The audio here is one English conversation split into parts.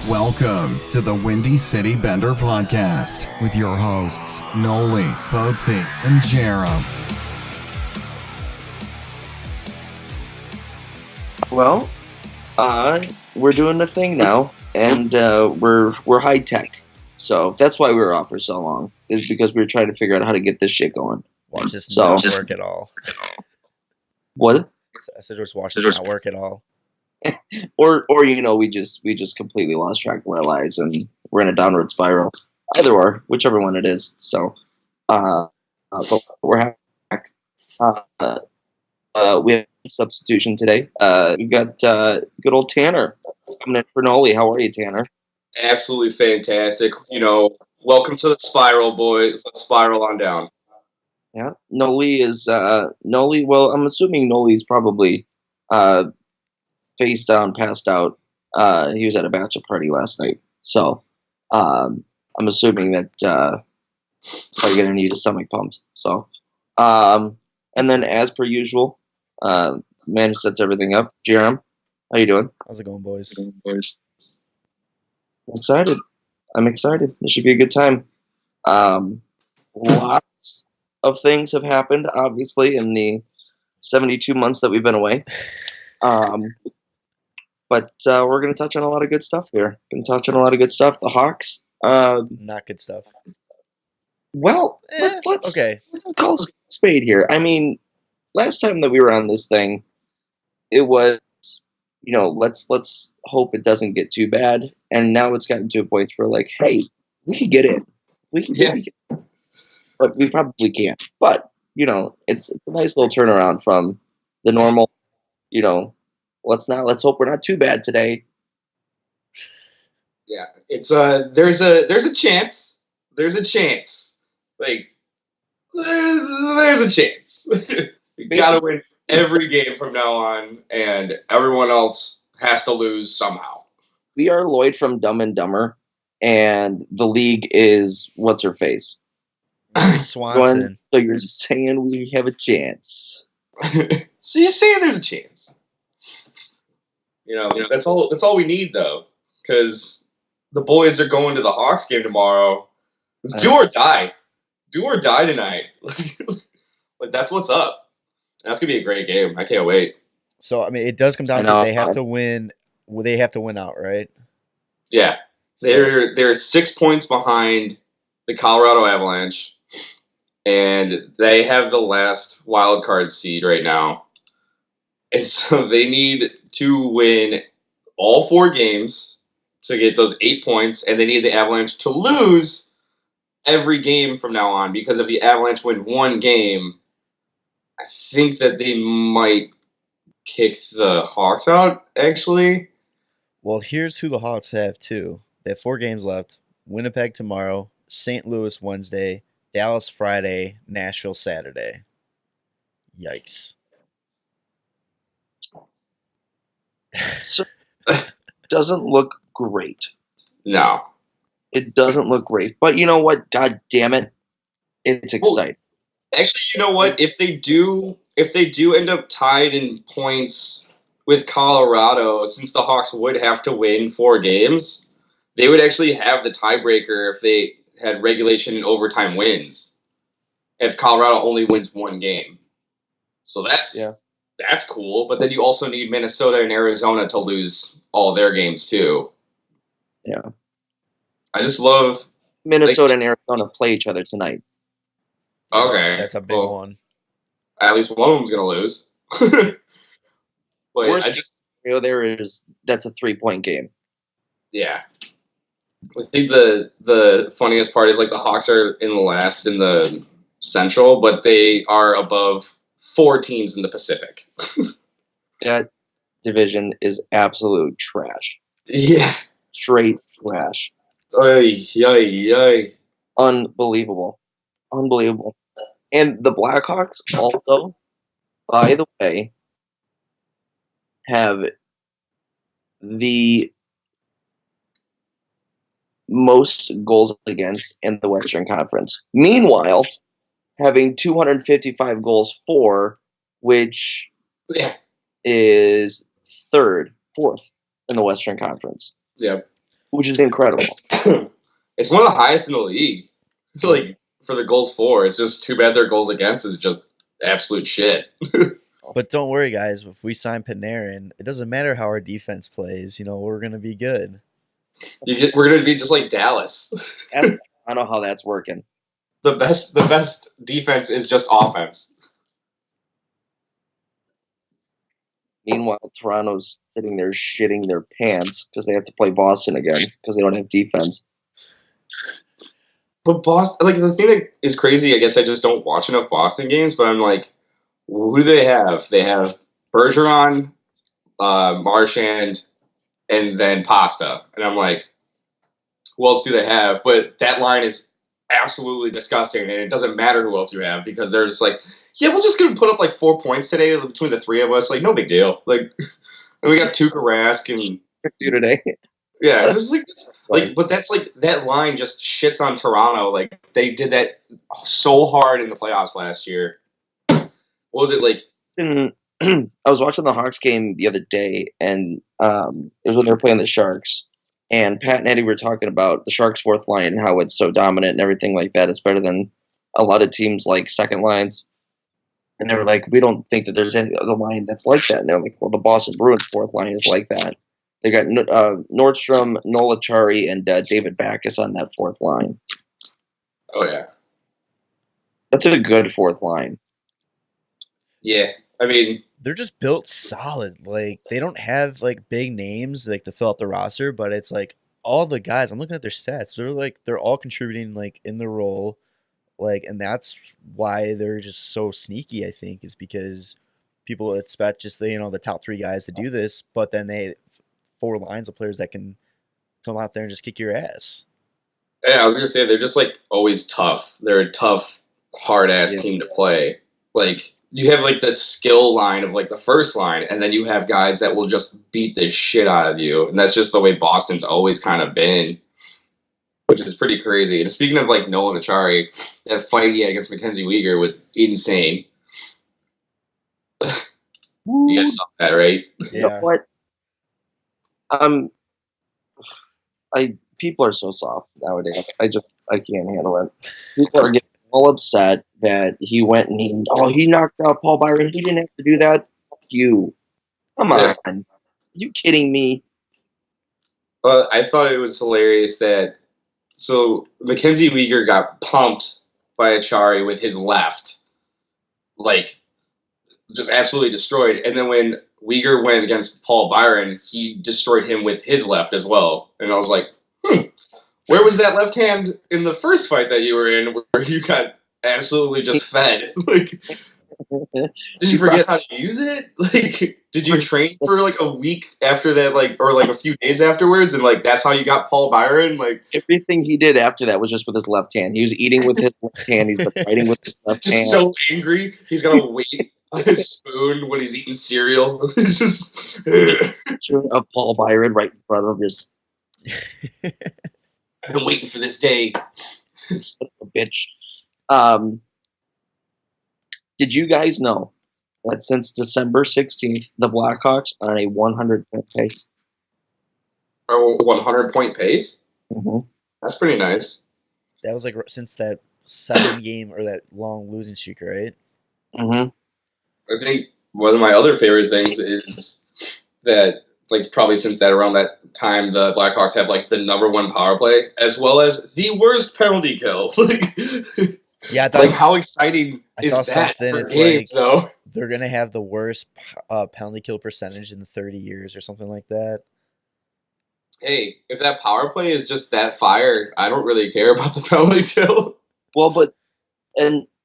Welcome to the Windy City Bender Podcast with your hosts, Nolly, Poetzy, and Jarom. Well, we're doing the thing now, and we're high tech. So that's why we were off for so long, is because we were trying to figure out how to get this shit going. Watch this not work at all. What? I said just watch this not work at all. or we just completely lost track of our lives and we're in a downward spiral. Either or, whichever one it is. So, but we're back. We have a substitution today. We've got good old Tanner coming in for Nolly. How are you, Tanner? Absolutely fantastic. Welcome to the spiral, boys. Let's spiral on down. Yeah, Nolly is Nolly. Well, I'm assuming Nolly's probably face down, passed out. He was at a bachelor party last night, so I'm assuming that probably gonna need his stomach pumped. So, and then as per usual, man who sets everything up, Jarom, how you doing? How's it going, boys? I'm excited. This should be a good time. Lots of things have happened, obviously, in the 72 months that we've been away. But we're going to touch on a lot of good stuff here. The Hawks. Not good stuff. Well, let's call a spade here. I mean, last time that we were on this thing, it was, let's hope it doesn't get too bad. And now it's gotten to a point where, like, hey, we could get in. We can get in. But we probably can't. But, it's a nice little turnaround from the normal, let's hope we're not too bad today. Yeah, it's there's a chance. There's a chance. Like there's a chance. We gotta win every game from now on, and everyone else has to lose somehow. We are Lloyd from Dumb and Dumber, and the league is what's her face? Swanson. So you're saying we have a chance? So you're saying there's a chance? That's all we need, though, because the boys are going to the Hawks game tomorrow. It's do or die. Do or die tonight. Like, that's what's up. That's going to be a great game. I can't wait. So, I mean, it does come down to they have to win. Well, they have to win out, right? Yeah. They're 6 points behind the Colorado Avalanche, and they have the last wild card seed right now. And so they need to win all 4 games to get those 8 points, and they need the Avalanche to lose every game from now on, because if the Avalanche win 1 game, I think that they might kick the Hawks out, actually. Well, here's who the Hawks have, too. They have 4 games left. Winnipeg tomorrow, St. Louis Wednesday, Dallas Friday, Nashville Saturday. Yikes. So, doesn't look great. No. It doesn't look great. But you know what? God damn it. It's exciting. Well, actually, you know what? If they do end up tied in points with Colorado, since the Hawks would have to win 4 games, they would actually have the tiebreaker if they had regulation and overtime wins. If Colorado only wins 1 game. So that's cool, but then you also need Minnesota and Arizona to lose all their games too. Yeah. I just love Minnesota and Arizona play each other tonight. Okay. That's a big one. At least one of them's going to lose. But Worst that's a 3-point game. Yeah. I think the funniest part is, like, the Hawks are in the last in the Central, but they are above 4 teams in the Pacific. That division is absolute trash. Yeah. Straight trash. Ay. Unbelievable. And the Blackhawks also, by the way, have the most goals against in the Western Conference. Meanwhile, having 255 goals for, which is fourth in the Western Conference. Yeah. which is incredible. It's one of the highest in the league. Like, for the goals for, it's just too bad their goals against is just absolute shit. But don't worry, guys. If we sign Panarin, it doesn't matter how our defense plays. We're going to be good. We're going to be just like Dallas. I know how that's working. The best defense is just offense. Meanwhile, Toronto's sitting there shitting their pants because they have to play Boston again because they don't have defense. But Boston, like, the thing that is crazy, I guess I just don't watch enough Boston games, but I'm like, who do they have? They have Bergeron, Marchand, and then Pasta. And I'm like, who else do they have? But that line is absolutely disgusting, and it doesn't matter who else you have because they're just like, yeah, we're just going to put up like 4 points today between the three of us. Like, no big deal. Like, and we got Tuukka Rask and today. Yeah, just but that's like that line just shits on Toronto. Like, they did that so hard in the playoffs last year. What was it like? I was watching the Hawks game the other day, and it was when they were playing the Sharks. And Pat and Eddie were talking about the Sharks' fourth line and how it's so dominant and everything like that. It's better than a lot of teams like second lines. And they were like, we don't think that there's any other line that's like that. And they're like, well, the Boston Bruins' fourth line is like that. They got Nordstrom, Nolachari, and David Backes on that fourth line. Oh, yeah. That's a good fourth line. Yeah, I mean, they're just built solid. Like, they don't have like big names like to fill out the roster, but it's like all the guys. I'm looking at their stats. They're all contributing like in the role, like, and that's why they're just so sneaky. I think is because people expect just the top three guys to do this, but then they 4 lines of players that can come out there and just kick your ass. Yeah, I was gonna say they're just like always tough. They're a tough, hard ass team to play. Like, you have like the skill line of like the first line, and then you have guys that will just beat the shit out of you, and that's just the way Boston's always kind of been, which is pretty crazy. And speaking of like Nolan Achari, that fight he had against Mackenzie Weegar was insane. You guys saw that, right? Yeah. You know what? People are so soft nowadays. I can't handle it. People are getting all upset that he went and he knocked out Paul Byron. He didn't have to do that. Fuck you. Come on. Are you kidding me? Well, I thought it was hilarious that Mackenzie Weegar got pumped by Achari with his left, like, just absolutely destroyed. And then when Weegar went against Paul Byron, he destroyed him with his left as well. And I was like, where was that left hand in the first fight that you were in where you got absolutely just fed? Like, did you forget how to use it? Like, did you train for like a week after that, like, or like a few days afterwards, and like that's how you got Paul Byron? Like, everything he did after that was just with his left hand. He was eating with his left hand. He's been fighting with his left hand. So angry, he's gonna wait on his spoon when he's eating cereal. It's just of Paul Byron right in front of his. I've been waiting for this day. Son of a bitch. Did you guys know that since December 16th, the Blackhawks are on a 100-point pace? A 100-point pace? Mm-hmm. That's pretty nice. That was like since that 7-game or that long losing streak, right? Mm-hmm. I think one of my other favorite things is that, like, probably since that around that time, the Blackhawks have like the #1 power play as well as the worst penalty kill. Yeah, like, how exciting is that something. for It's games, like though? They're gonna have the worst penalty kill percentage in 30 years or something like that. Hey, if that power play is just that fire, I don't really care about the penalty kill. Well, but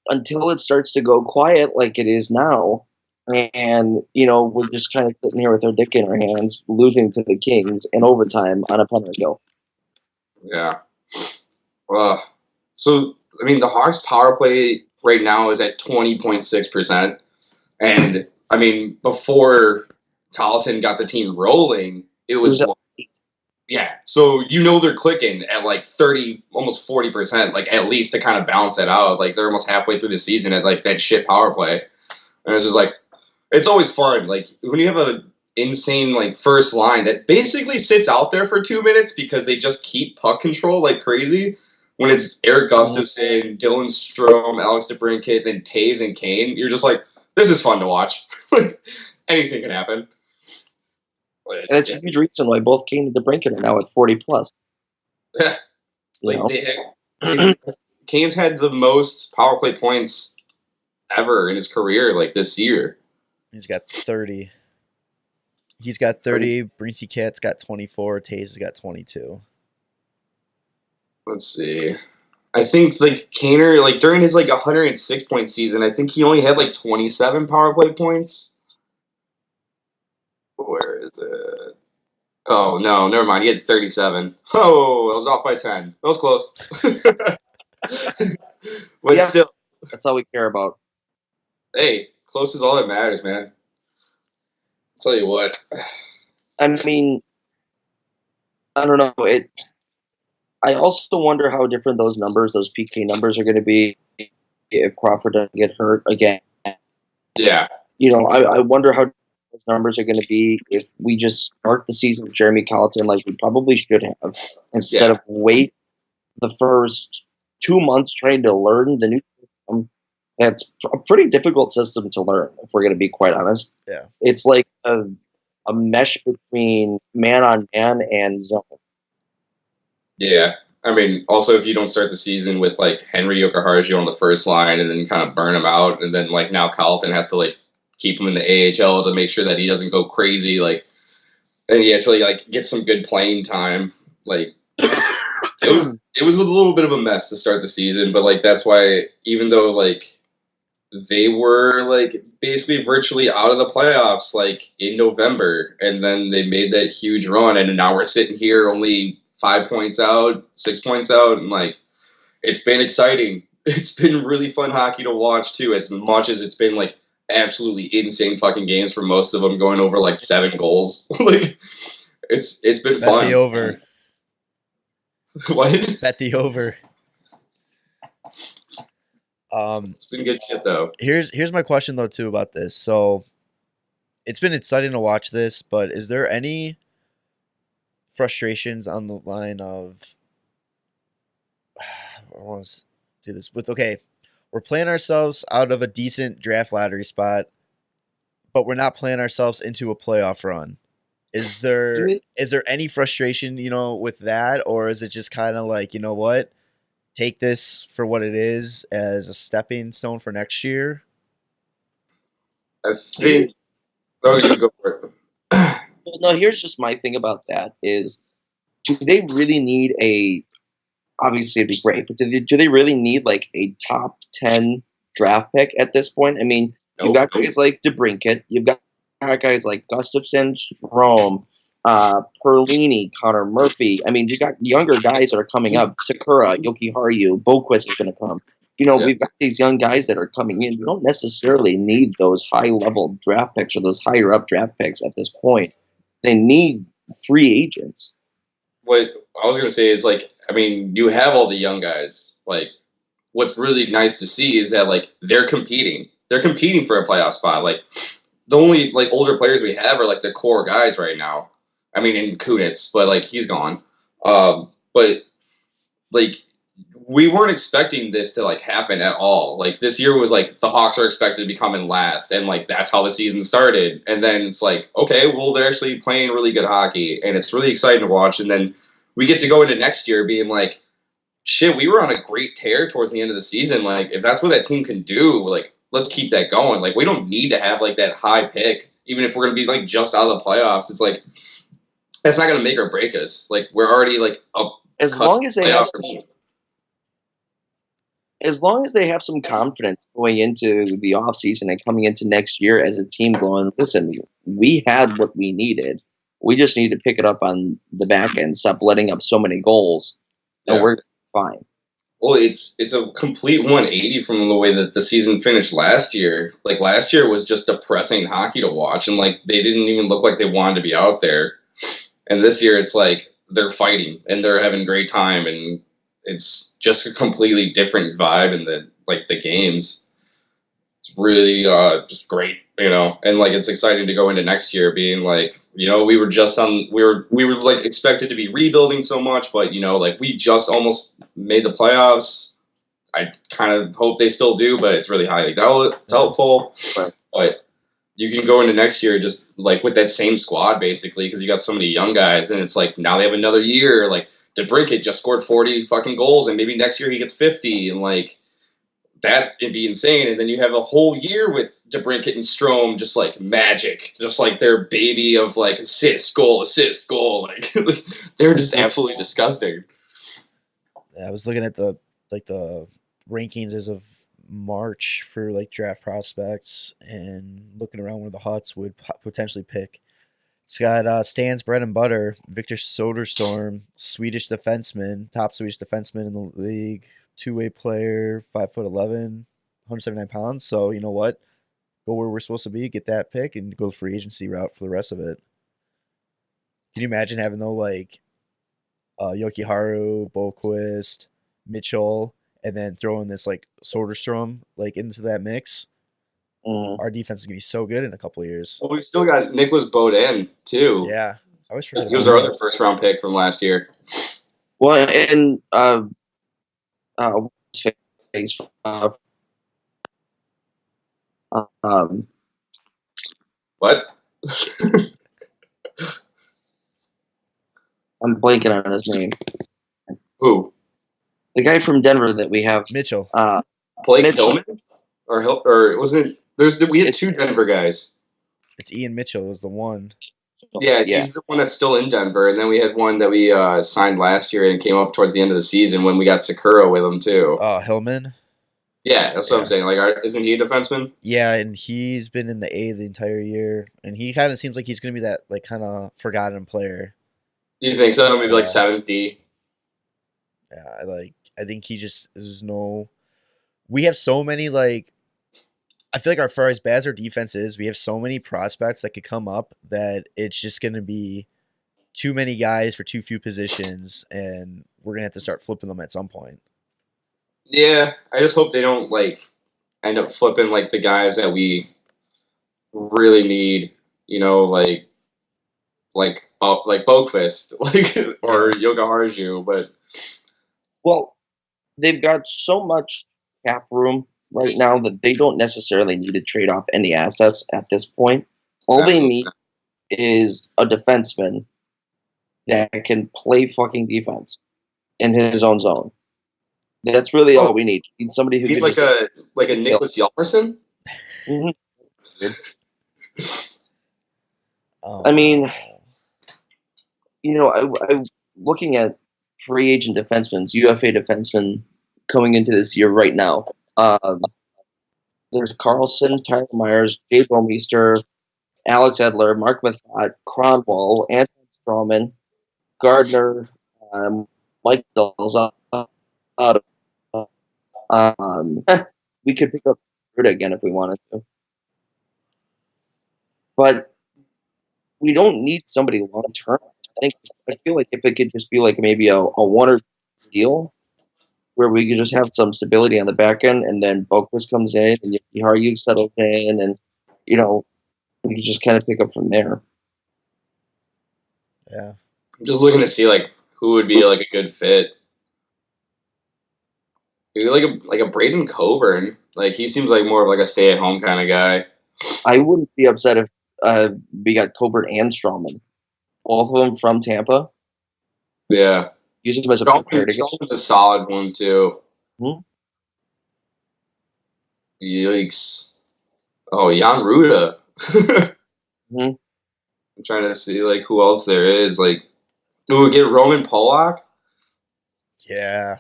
until it starts to go quiet like it is now, and we're just kind of sitting here with our dick in our hands, losing to the Kings in overtime on a penalty kill. Yeah. So I mean, the Hawks power play right now is at 20.6%. And I mean, before Colleton got the team rolling, it was yeah. So they're clicking at like 30, almost 40%, like at least to kind of balance that out. Like, they're almost halfway through the season at like that shit power play. And it's just like, it's always fun. Like, when you have a insane like first line that basically sits out there for 2 minutes because they just keep puck control like crazy. When it's Eric Gustafson, Dylan Strome, Alex DeBrincat, then Taves and Kane, you're just like, this is fun to watch. Anything can happen. And it's a huge reason why both Kane and DeBrincat are now at 40 plus. Yeah. Kane's had the most power play points ever in his career, like this year. He's got 30. He's got 30. Brincy Cat's got 24. Taze has got 22. Let's see. I think like Kaner, like during his like 106 point season, I think he only had like 27 power play points. Where is it? Oh no, never mind. He had 37. Oh, I was off by 10. That was close. But yeah, still, that's all we care about. Hey, close is all that matters, man. I'll tell you what. I mean, I don't know. I also wonder how different those numbers, those PK numbers, are going to be if Crawford doesn't get hurt again. Yeah. You know, I wonder how those numbers are going to be if we just start the season with Jeremy Colleton like we probably should have, instead of wait the first 2 months trying to learn the new system. That's a pretty difficult system to learn, if we're going to be quite honest. Yeah. It's like a mesh between man-on-man and zone. Yeah. I mean, also, if you don't start the season with, like, Henry Yokoharjo on the first line and then kind of burn him out, and then, like, now Colleton has to, like, keep him in the AHL to make sure that he doesn't go crazy, like, and he actually, like, gets some good playing time. Like, it was a little bit of a mess to start the season, but, like, that's why, even though, like, they were, like, basically virtually out of the playoffs, like, in November, and then they made that huge run, and now we're sitting here only 5 points out, 6 points out, and, like, it's been exciting. It's been really fun hockey to watch, too, as much as it's been, like, absolutely insane fucking games for most of them, going over, like, 7 goals. Like, it's been fun. Bet the over. What? Bet the over. It's been good shit, though. Here's my question, though, too, about this. So, it's been exciting to watch this, but is there any frustrations on the line of I want to do this with we're playing ourselves out of a decent draft lottery spot, but we're not playing ourselves into a playoff run. Is there any frustration, with that, or is it just kind of like, you know what, take this for what it is as a stepping stone for next year? I think. Oh, you go for it. Well, no, here's just my thing about that is, do they really need obviously it'd be great, but do they really need like a top 10 draft pick at this point? I mean, you've got guys like DeBrincat, you've got guys like Gustafson, Strome, Perlini, Connor Murphy. I mean, you got younger guys that are coming up. Sakura, Yoki Haru, Boquist is going to come. We've got these young guys that are coming in. You don't necessarily need those high-level draft picks or those higher-up draft picks at this point. They need free agents. What I was going to say is, like, I mean, you have all the young guys. Like, what's really nice to see is that, like, they're competing. They're competing for a playoff spot. Like, the only, like, older players we have are, like, the core guys right now. I mean, in Kunitz, but, like, he's gone. But, like, we weren't expecting this to, like, happen at all. Like, this year was, like, the Hawks are expected to be coming last, and, like, that's how the season started. And then it's like, okay, well, they're actually playing really good hockey, and it's really exciting to watch. And then we get to go into next year being like, shit, we were on a great tear towards the end of the season. Like, if that's what that team can do, like, let's keep that going. Like, we don't need to have, like, that high pick, even if we're going to be, like, just out of the playoffs. It's like, that's not going to make or break us. Like, we're already, like, up. As long as they have some confidence going into the offseason and coming into next year as a team going, listen, we had what we needed. We just need to pick it up on the back end, stop letting up so many goals, and we're fine. Well, it's a complete 180 from the way that the season finished last year. Like, last year was just depressing hockey to watch, and, like, they didn't even look like they wanted to be out there. And this year it's like they're fighting, and they're having a great time, and it's just a completely different vibe in the games. It's really just great. You know, and like it's exciting to go into next year being like, you know, we were like expected to be rebuilding so much, but you know, like we just almost made the playoffs. I kind of hope they still do, but it's really highly doubtful. But you can go into next year just like with that same squad basically because you got so many young guys, and it's like now they have another year. Like DeBrincat just scored 40 fucking goals, and maybe next year he gets 50, and like. That would be insane, and then you have a whole year with DeBrincat and Strome just like magic, just like their baby of like assist, goal, like they're just absolutely disgusting. Yeah, I was looking at the rankings as of March for like draft prospects and looking around where the Huts would potentially pick. It's got Stan's bread and butter, Victor Soderstrom, Swedish defenseman, top Swedish defenseman in the league. Two-way player, 5'11", 179 pounds. So you know what? Go where we're supposed to be, get that pick, and go the free agency route for the rest of it. Can you imagine having though like Yokiharu, Boquist, Mitchell, and then throwing this like Soderstrom like into that mix? Our defense is gonna be so good in a couple of years. Well, we still got Nicholas Beaudin too. Yeah, I always forget. He was our other first-round pick from last year. Well, and face what? I'm blanking on his name. Who? The guy from Denver that we have. Mitchell. Blake Hillman? Or wasn't it? We had two Denver guys. It's Ian Mitchell was the one. Yeah, he's the one that's still in Denver, and then we had one that we signed last year and came up towards the end of the season when we got Sakura with him too. Hillman. Yeah, that's what I'm saying. Like, isn't he a defenseman? Yeah, and he's been in the A the entire year, and he kind of seems like he's going to be that like kind of forgotten player. You think so? Maybe like 7th D. Yeah, I think he just there's no. We have so many like. I feel like as far as bad as our defense is, we have so many prospects that could come up that it's just going to be too many guys for too few positions, and we're going to have to start flipping them at some point. Yeah, I just hope they don't like end up flipping like the guys that we really need. You know, like Boquist, like or Yoga Harju, but well, they've got so much cap room right now that they don't necessarily need to trade off any assets at this point. All they need is a defenseman that can play fucking defense in his own zone. That's really all we need. We need somebody who like a Nicholas Hjalmarsson. I mean, you know, I looking at free agent defensemen, UFA defensemen coming into this year right now. There's Carlson, Tyler Myers, Jay Bomeister, Alex Edler, Mark Mathot, Cronwall, Anton Strawman, Gardner, Mike Delza. We could pick up Ruda again if we wanted to. But we don't need somebody long term. I feel like if it could just be like maybe a one or two deal where we could just have some stability on the back end, and then Boquist comes in, and Haru settles in, and you know we can just kind of pick up from there. Yeah, I'm just looking to see like who would be like a good fit. Maybe like a Braden Coburn. Like he seems like more of like a stay at home kind of guy. I wouldn't be upset if we got Coburn and Strawman, both of them from Tampa. Yeah. Using them as a comparative. Strawman's a solid one too. Yikes! Oh, Jan Ruda. I'm trying to see like who else there is. Like, do we get Roman Polak? Yeah.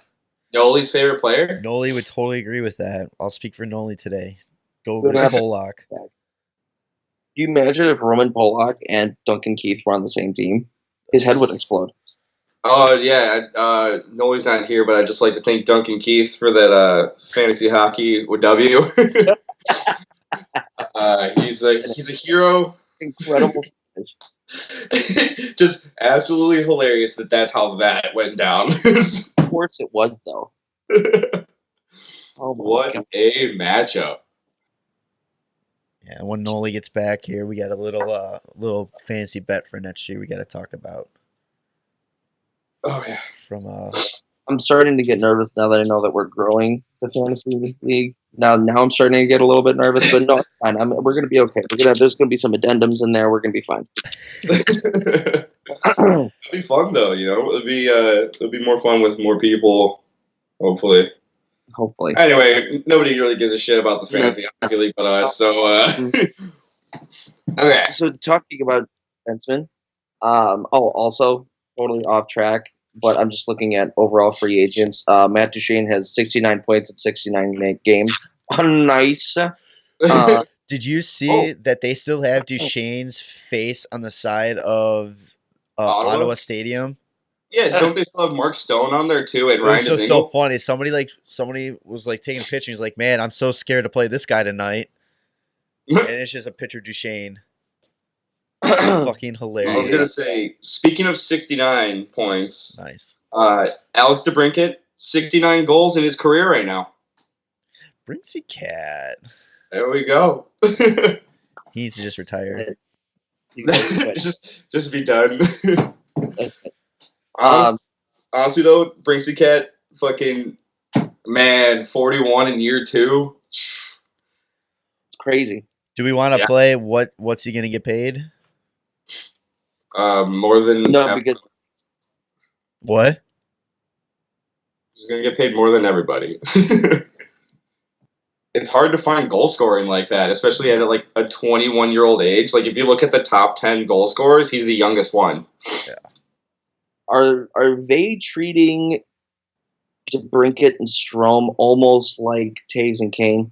Nolly's favorite player? Nolly would totally agree with that. I'll speak for Nolly today. Go Polak. Do you imagine if Roman Polak and Duncan Keith were on the same team? His head would explode. Oh, yeah. Nolly's not here, but I'd just like to thank Duncan Keith for that fantasy hockey with W. He's a hero. Incredible. Just absolutely hilarious that's how that went down. Of course it was, though. What a matchup. Yeah, when Nolly gets back here, we got a little fantasy bet for next year we got to talk about. Oh yeah. From I'm starting to get nervous now that I know that we're growing the fantasy league. Now I'm starting to get a little bit nervous, but no, it's fine. We're going to be okay. There's going to be some addendums in there. We're going to be fine. It'll be fun though, you know. It'll be more fun with more people, hopefully. Anyway, nobody really gives a shit about the fantasy hockey league but us. So okay. So talking about defensemen, also totally off track, but I'm just looking at overall free agents. Matt Duchene has 69 points in 69 games. Nice. Did you see that they still have Duchene's face on the side of Ottawa Stadium? Yeah, don't they still have Mark Stone on there too? And It Ryan was so funny. Somebody was like taking a picture. He's like, "Man, I'm so scared to play this guy tonight." And it's just a picture of Duchene. Fucking hilarious. I was gonna say, speaking of 69 points, nice. Alex DeBrincat, 69 goals in his career right now. Brinksy Cat. There we go. He needs to just retire. just be done. Honestly though, Brinksy Cat, fucking man, 41 in year 2. It's crazy. Do we want to play what's he gonna get paid? More than because what? He's gonna get paid more than everybody. It's hard to find goal scoring like that, especially at like a 21-year-old age. Like if you look at the top 10 goal scorers, he's the youngest one. Yeah. Are they treating DeBrincat and Strome almost like Taves and Kane?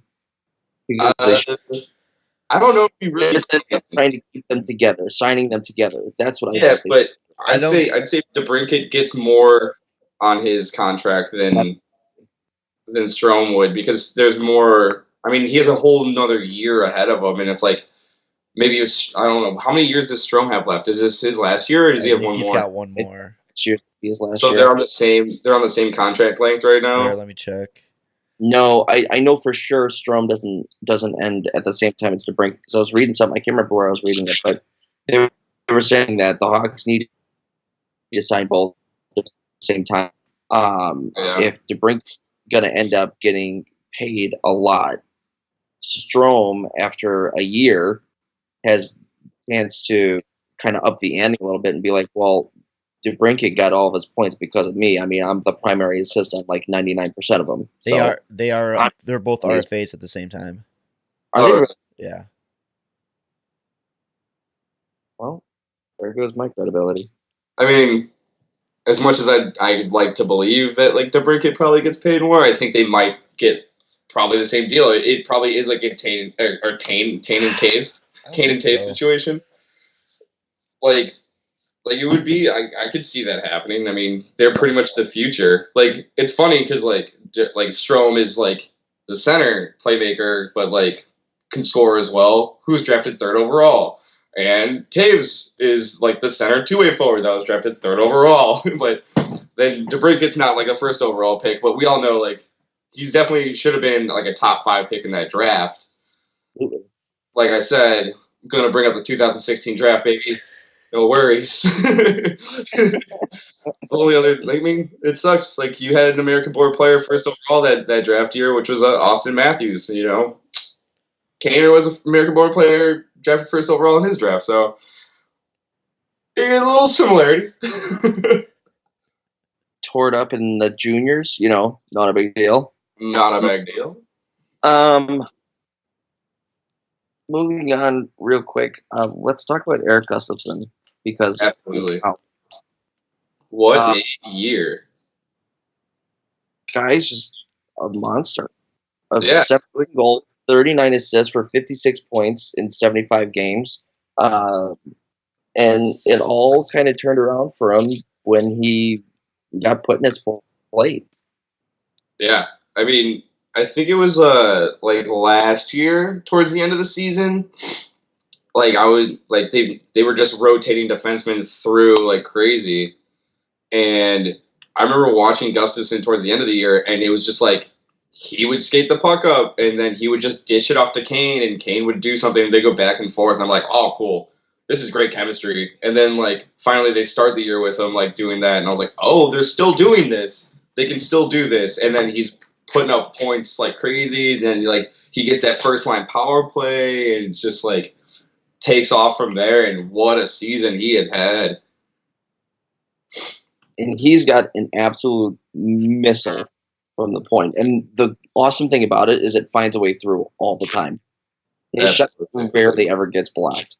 I don't know if we really trying to keep them together, signing them together. That's what I think. Yeah, but I'd say DeBrincat gets more on his contract than Strome would, because there's more. I mean, he has a whole another year ahead of him, and it's like maybe it's, I don't know, how many years does Strome have left? Is this his last year, or does he have one more? He's got one more. His last so year. They're on the same contract length right now. Here, let me check. No, I know for sure Strome doesn't end at the same time as DeBrincat, because I was reading something. I can't remember where I was reading it, but they were saying that the Hawks need to sign both at the same time. If DeBrincat's going to end up getting paid a lot, Strome, after a year, has a chance to kind of up the ante a little bit and be like, well, DeBrincat got all of his points because of me. I mean, I'm the primary assist on like 99% of them. They're both RFAs at the same time. Are they really? Yeah. Well, there goes my credibility. I mean, as much as I'd like to believe that like DeBrincat probably gets paid more, I think they might get probably the same deal. It probably is like a Kane and Taves situation. Like it would be. I could see that happening. I mean, they're pretty much the future. Like it's funny because like Strome is like the center playmaker, but like can score as well. Who's drafted 3rd overall? And Taves is like the center two-way forward that was drafted 3rd overall. But then DeBrincat's not like a 1st overall pick, but we all know like he's definitely should have been like a top 5 pick in that draft. Like I said, I'm going to bring up the 2016 draft, baby. No worries. Only other, I mean, it sucks. Like you had an American-born player 1st overall that draft year, which was Austin Matthews. You know, Kaner was an American-born player drafted 1st overall in his draft, so you get a little similarities. Tore it up in the juniors, you know, not a big deal. Not a big deal. Moving on real quick, let's talk about Eric Gustafsson, because absolutely. What a year. Guy's just a monster. 7 goals, 39 assists for 56 points in 75 games. And it all kind of turned around for him when he got put in his plate. Yeah. I mean, I think it was like last year towards the end of the season. Like I would like they were just rotating defensemen through like crazy. And I remember watching Gustafsson towards the end of the year, and it was just like he would skate the puck up, and then he would just dish it off to Kane, and Kane would do something, and they go back and forth. And I'm like, oh, cool. This is great chemistry. And then, like, finally they start the year with him, like, doing that. And I was like, oh, they're still doing this. They can still do this. And then he's putting up points like crazy. And then, like, he gets that first-line power play, and it's just, like, takes off from there. And what a season he has had. And he's got an absolute missile from the point. And the awesome thing about it is it finds a way through all the time. His shot barely ever gets blocked.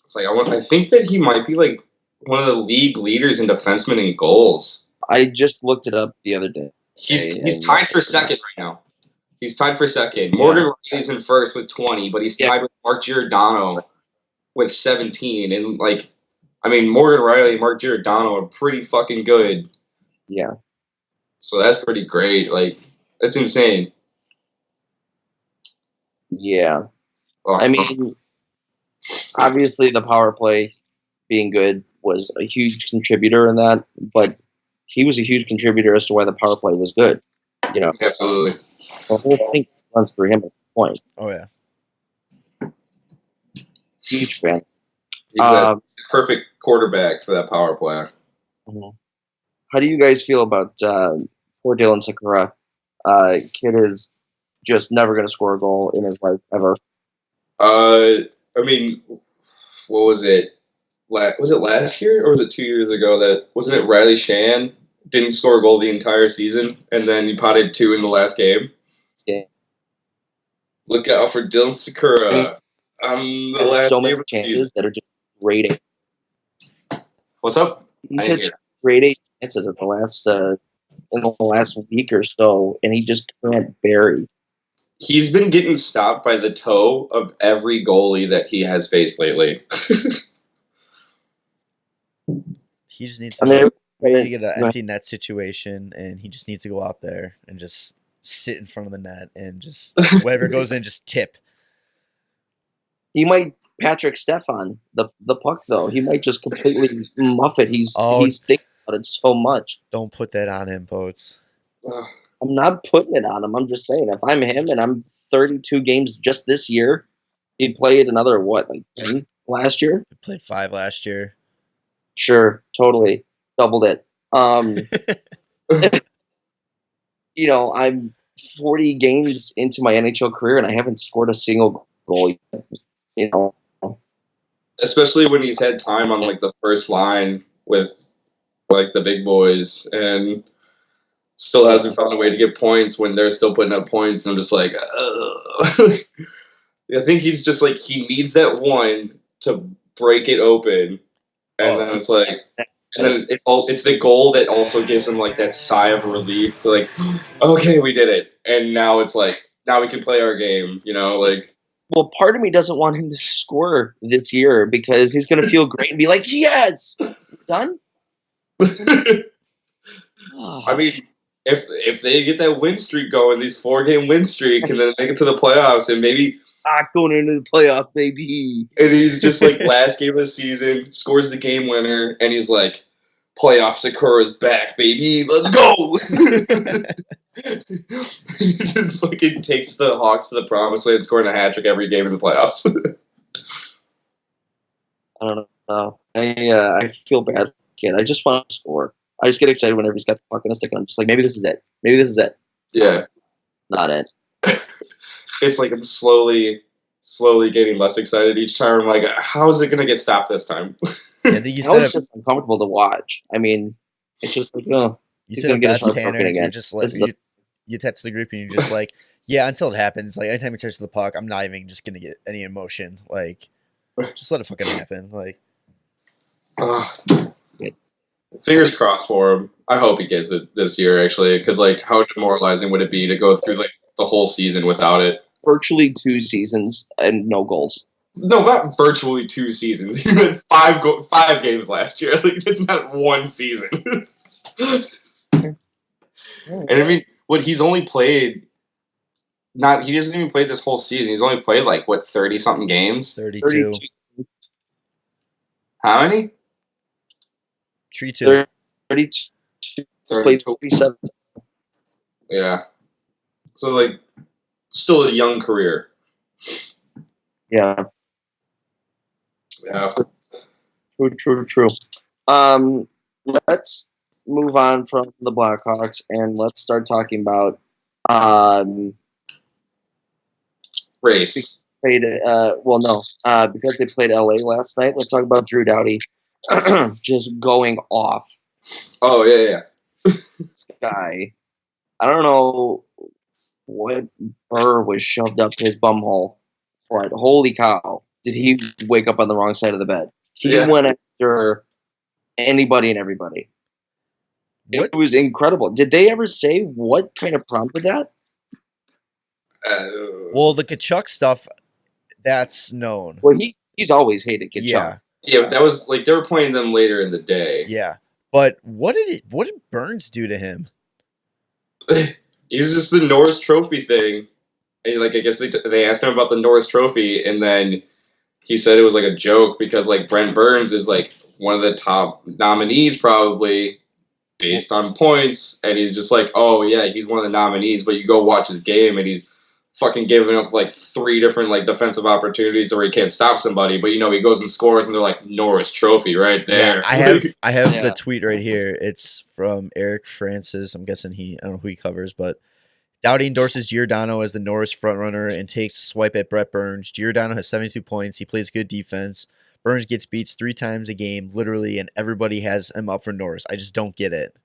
It's like I think that he might be like one of the league leaders in defensemen in goals. I just looked it up the other day. He's tied for second right now. He's tied for second. Yeah. Morgan Riley's in first with 20, but he's tied with Mark Giordano with 17. And like, I mean, Morgan Riley and Mark Giordano are pretty fucking good. Yeah. So that's pretty great. Like, that's insane. Yeah. I mean, obviously the power play being good was a huge contributor in that, but he was a huge contributor as to why the power play was good. You know, absolutely. The whole thing runs through him at the point. Oh yeah. Huge fan. He's the perfect quarterback for that power play. How do you guys feel about poor Dylan Sakura? Kid is just never going to score a goal in his life ever. I mean, what was it? Was it last year or was it 2 years ago? That wasn't it. Riley Shan didn't score a goal the entire season, and then he potted 2 in the last game. Yeah. Look out for Dylan Sakura. The last so game many chances that are just grade A. What's up? He's hit grade A chances at the last in the last week or so, and he just can't bury. He's been getting stopped by the toe of every goalie that he has faced lately. He just needs to get an empty net situation, and he just needs to go out there and just sit in front of the net and just whatever goes in, just tip. He might Patrick Stefan the puck though. He might just completely muff it. He's thinking about it so much. Don't put that on him, Poets. I'm not putting it on him. I'm just saying, if I'm him and I'm 32 games just this year, he played another, 10 last year? He played 5 last year. Sure, totally. Doubled it. You know, I'm 40 games into my NHL career, and I haven't scored a single goal yet. You know? Especially when he's had time on, the first line with, the big boys, and still hasn't found a way to get points when they're still putting up points. And I'm just like, I think he's just he needs that one to break it open. And then it's and then it's the goal that also gives him that sigh of relief to okay, we did it. And now it's now we can play our game, Well, part of me doesn't want him to score this year because he's going to feel great and be like, yes, done. I mean, if they get that win streak going, these 4-game win streak, and then make it to the playoffs, and maybe going into the playoff, baby. And he's just last game of the season, scores the game winner, and he's playoff Sakura's back, baby. Let's go. He just fucking takes the Hawks to the promised land, scoring a hat trick every game in the playoffs. I don't know. I feel bad for the kid. I just want to score. I just get excited whenever he's got the puck in a stick, and I'm just maybe this is it. Maybe this is it. Yeah. Not it. It's I'm slowly getting less excited each time. I'm how is it going to get stopped this time? Yeah, it's just uncomfortable to watch. I mean, it's just you said it best, Tanner. You just you text the group and you're just yeah, until it happens. Anytime he touches the puck, I'm not even just going to get any emotion. Just let it fucking happen. Fingers crossed for him. I hope he gets it this year, actually, because how demoralizing would it be to go through the whole season without it? Virtually 2 seasons and no goals. No, not virtually 2 seasons. He had 5 games last year. It's not 1 season. And I mean, he's only played. He doesn't even play this whole season. He's only played 30 something games. 32. How many? 32. 32. Played 37. Yeah. So, like, still a young career. Yeah. Yeah. True. Let's move on from the Blackhawks and let's start talking about Race. because they played LA last night. Let's talk about Drew Doughty just going off. Oh, yeah. This guy, I don't know what burr was shoved up his bumhole, but holy cow, did he wake up on the wrong side of the bed? He went after anybody and everybody. It was incredible. Did they ever say what kind of prompted that? Well, the Kachuk stuff, that's known. Well, he's always hated Kachuk. Yeah, but that was like they were playing them later in the day. Yeah, but what did Burns do to him? It was just the Norris Trophy thing. And, like, I guess they asked him about the Norris Trophy, and then he said it was like a joke because like Brent Burns is like one of the top nominees probably based on points, and he's just like, oh yeah, he's one of the nominees, but you go watch his game and he's fucking giving up like 3 different like defensive opportunities where he can't stop somebody, but he goes and scores and they're like Norris Trophy right there. Yeah, I have the tweet right here. It's from Eric Francis. I'm guessing I don't know who he covers, but Doughty endorses Giordano as the Norris frontrunner and takes a swipe at Brett Burns. Giordano has 72 points. He plays good defense. Burns gets beats 3 times a game, literally, and everybody has him up for Norris. I just don't get it.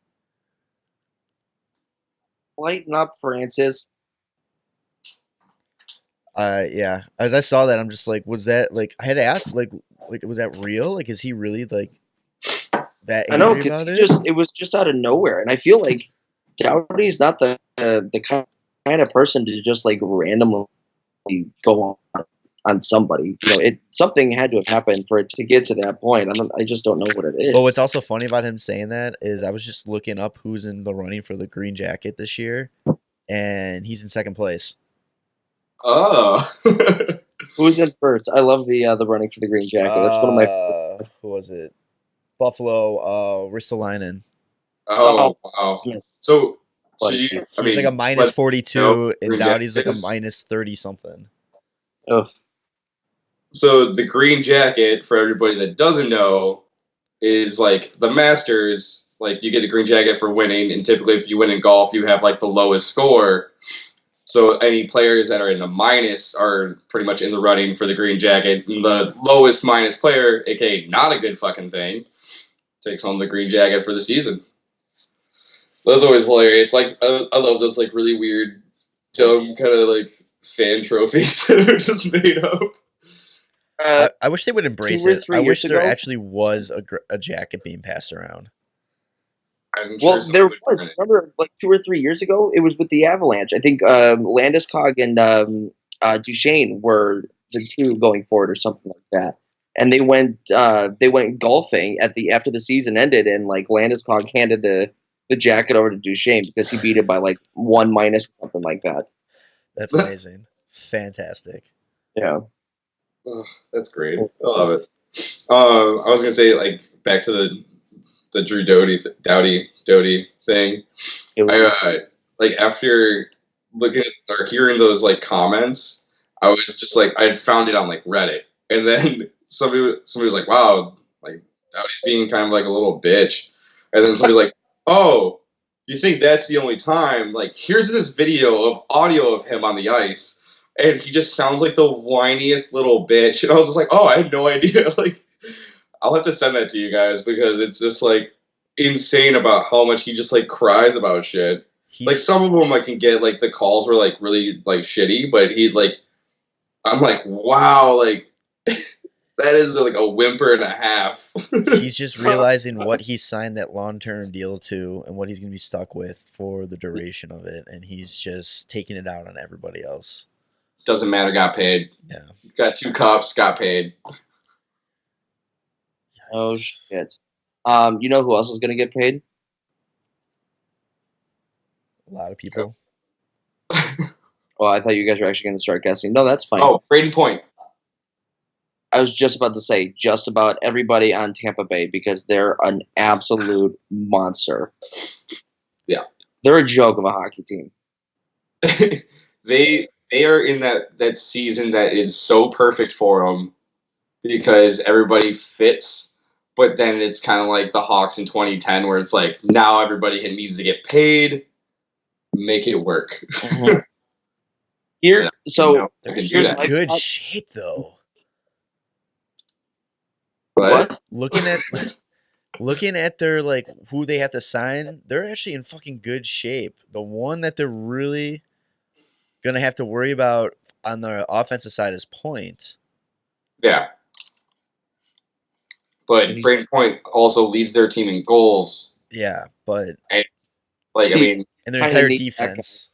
Lighten up, Francis. Yeah. As I saw that, I'm just like, was that like? I had to ask, like, was that real? Like, is he really like that angry I know, because it was just out of nowhere, and I feel like Doughty's not the kind of person to just like randomly go on somebody. Something had to have happened for it to get to that point. I just don't know what it is. But what's also funny about him saying that is I was just looking up who's in the running for the Green Jacket this year, and he's in second place. Oh. Who's in first? I love the running for the Green Jacket. That's one of my favorites. Who was it? Buffalo, Ristolainen. Oh, wow. So he's like a minus 42, and Doughty's like a minus 30 something. Ugh. So the Green Jacket, for everybody that doesn't know, is like the Masters. Like you get a Green Jacket for winning, and typically if you win in golf, you have like the lowest score. So any players that are in the minus are pretty much in the running for the Green Jacket. And the lowest minus player, aka not a good fucking thing, takes home the Green Jacket for the season. That's always hilarious. Like I love those like really weird, dumb kind of like fan trophies that are just made up. I wish they would embrace it. I wish there actually was a jacket being passed around. Well, there was. Remember, like 2 or 3 years ago, it was with the Avalanche. I think Landeskog and Duchesne were the 2 going forward, or something like that. And they went golfing after the season ended, and like Landeskog handed the jacket over to Duchesne because he beat it by like 1 minus, something like that. That's amazing, fantastic. Yeah, that's great. I love it. I was gonna say, like, back to the Drew Doughty thing. I like after looking at or hearing those like comments, I was just like I had found it on like Reddit, and then somebody was like, "Wow, like Doughty's being kind of like a little bitch," and then somebody's like, "Oh, you think that's the only time? Like, here's this video of audio of him on the ice, and he just sounds like the whiniest little bitch." And I was just like, "Oh, I had no idea." Like, I'll have to send that to you guys because it's just like insane about how much he just like cries about shit. Like some of them like can get like the calls were like really like shitty, but he like I'm like, wow, like that is like a whimper and a half. He's just realizing what he signed that long-term deal to and what he's going to be stuck with for the duration of it, and he's just taking it out on everybody else. Doesn't matter, got paid. Yeah. Got 2 cups, got paid. Oh shit! You know who else is going to get paid? A lot of people. Well, I thought you guys were actually going to start guessing. No, that's fine. Oh, Brayden Point. I was just about to say just about everybody on Tampa Bay because they're an absolute monster. Yeah. They're a joke of a hockey team. They are in that season that is so perfect for them because everybody fits. But then it's kind of like the Hawks in 2010, where it's like now everybody needs to get paid, make it work. Mm-hmm. Here, so they're in good shape though. What? Looking at their like who they have to sign, they're actually in fucking good shape. The one that they're really gonna have to worry about on the offensive side is Point. Yeah. But Brayden Point also leads their team in goals. Yeah, but and, like I mean, and their entire defense.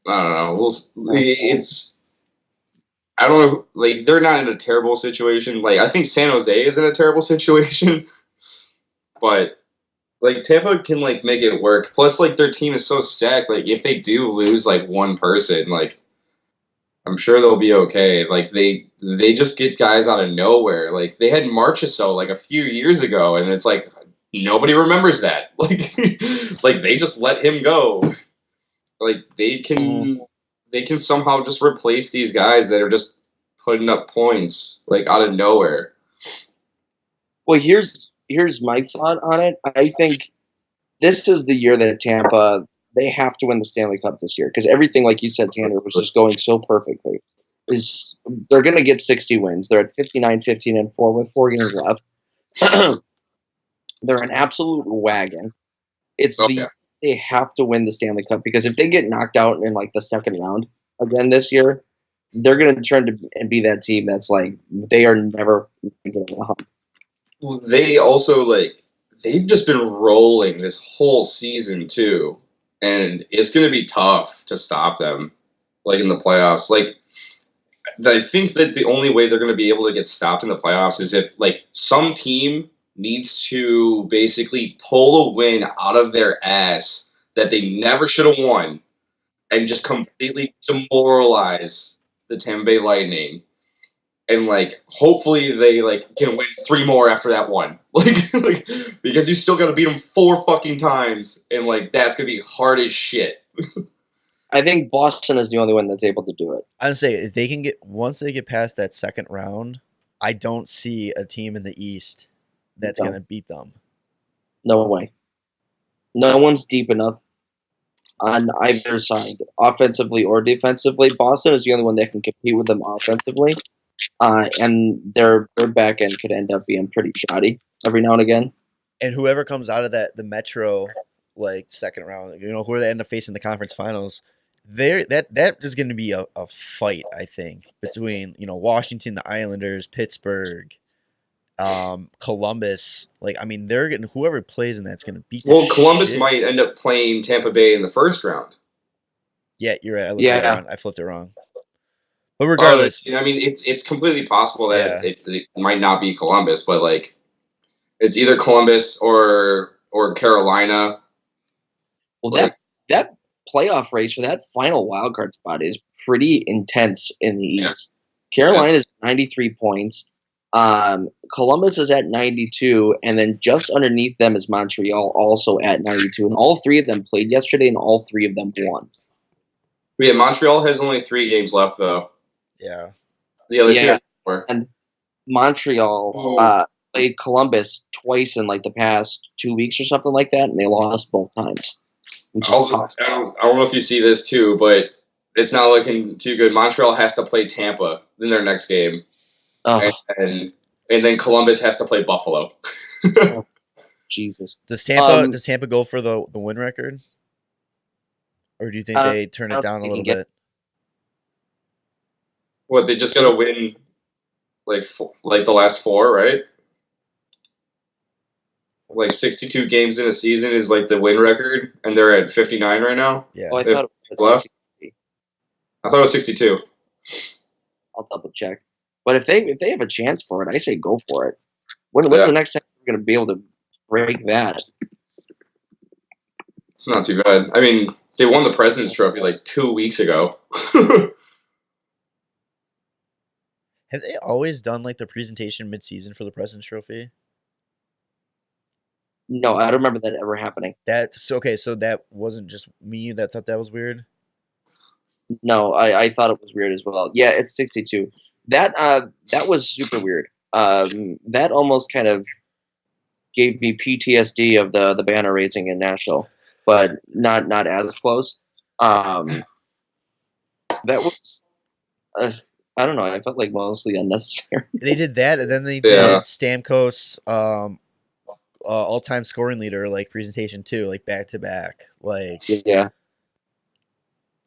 I don't know. It's I don't know. Like they're not in a terrible situation. Like I think San Jose is in a terrible situation, but like Tampa can like make it work. Plus, like their team is so stacked. Like if they do lose like one person, like I'm sure they'll be okay. Like they just get guys out of nowhere. Like they had Marchessault like a few years ago, and it's like nobody remembers that. Like they just let him go. Like they can somehow just replace these guys that are just putting up points like out of nowhere. Well, here's my thought on it. I think this is the year that Tampa, they have to win the Stanley Cup this year because everything, like you said, Tanner, was just going so perfectly. They're going to get 60 wins. They're at 59, 15, and 4 with 4 games left. They're an absolute wagon. They have to win the Stanley Cup because if they get knocked out in like the second round again this year, they're going to turn to and be that team that's like they are never going to get a hump. They also they've just been rolling this whole season too, and it's going to be tough to stop them, like in the playoffs. Like I think that the only way they're going to be able to get stopped in the playoffs is if like some team needs to basically pull a win out of their ass that they never should have won, and just completely demoralize the Tampa Bay Lightning. And like, hopefully they like can win 3 more after that one, like because you still got to beat them 4 fucking times, and like that's gonna be hard as shit. I think Boston is the only one that's able to do it. I'd say if they can once they get past that second round, I don't see a team in the East that's gonna beat them. No way. No one's deep enough on either side, offensively or defensively. Boston is the only one that can compete with them offensively. And their back end could end up being pretty shoddy every now and again. And whoever comes out of the Metro like second round, who they end up facing the conference finals, that is going to be a fight, I think, between Washington, the Islanders, Pittsburgh, Columbus. Like I mean, they're getting whoever plays in that's going to beat. Columbus might end up playing Tampa Bay in the first round. Yeah, you're right. I flipped it wrong. But regardless, I mean, it's completely possible that it might not be Columbus, but like, it's either Columbus or Carolina. Well, that playoff race for that final wildcard spot is pretty intense in the East. Carolina is 93 points. Columbus is at 92, and then just underneath them is Montreal, also at 92. And all 3 of them played yesterday, and all 3 of them won. Yeah, Montreal has only 3 games left, though. Yeah. The other 2 are 4. And Montreal played Columbus twice in like the past 2 weeks or something like that, and they lost both times. Which is tough. I don't know if you see this too, but it's not looking too good. Montreal has to play Tampa in their next game. Oh. And then Columbus has to play Buffalo. Oh, Jesus. Does Tampa go for the win record? Or do you think they turn it down a little bit? What, they just got to win like the last 4, right? Like 62 games in a season is like the win record, and they're at 59 right now. Yeah, I thought it was 60. I thought it was 62. I'll double check. But if they have a chance for it, I say go for it. When's the next time we're going to be able to break that? It's not too bad. I mean, they won the President's Trophy like 2 weeks ago. Have they always done like the presentation mid-season for the President's Trophy? No, I don't remember that ever happening. Okay. So that wasn't just me that thought that was weird. No, I thought it was weird as well. Yeah, it's 62. That was super weird. That almost kind of gave me PTSD of the banner raising in Nashville, but not as close. That was I don't know. I felt like mostly unnecessary. They did that, and then they did Stamkos all-time scoring leader like presentation too, like back to back, like yeah.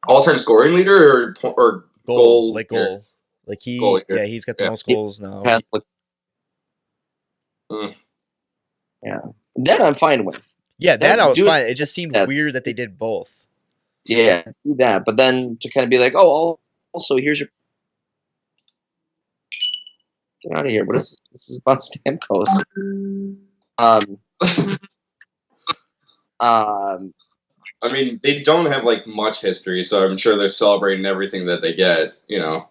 All-time scoring leader or goal. Like he's got the most goals now. Yeah, that I'm fine with. Yeah, that I was fine. It just seemed weird that they did both. Yeah, do that, but then to kind of be like, oh, also here's your get out of here. What is this? Is about Stamkos. I mean, they don't have like much history, so I'm sure they're celebrating everything that they get. You know.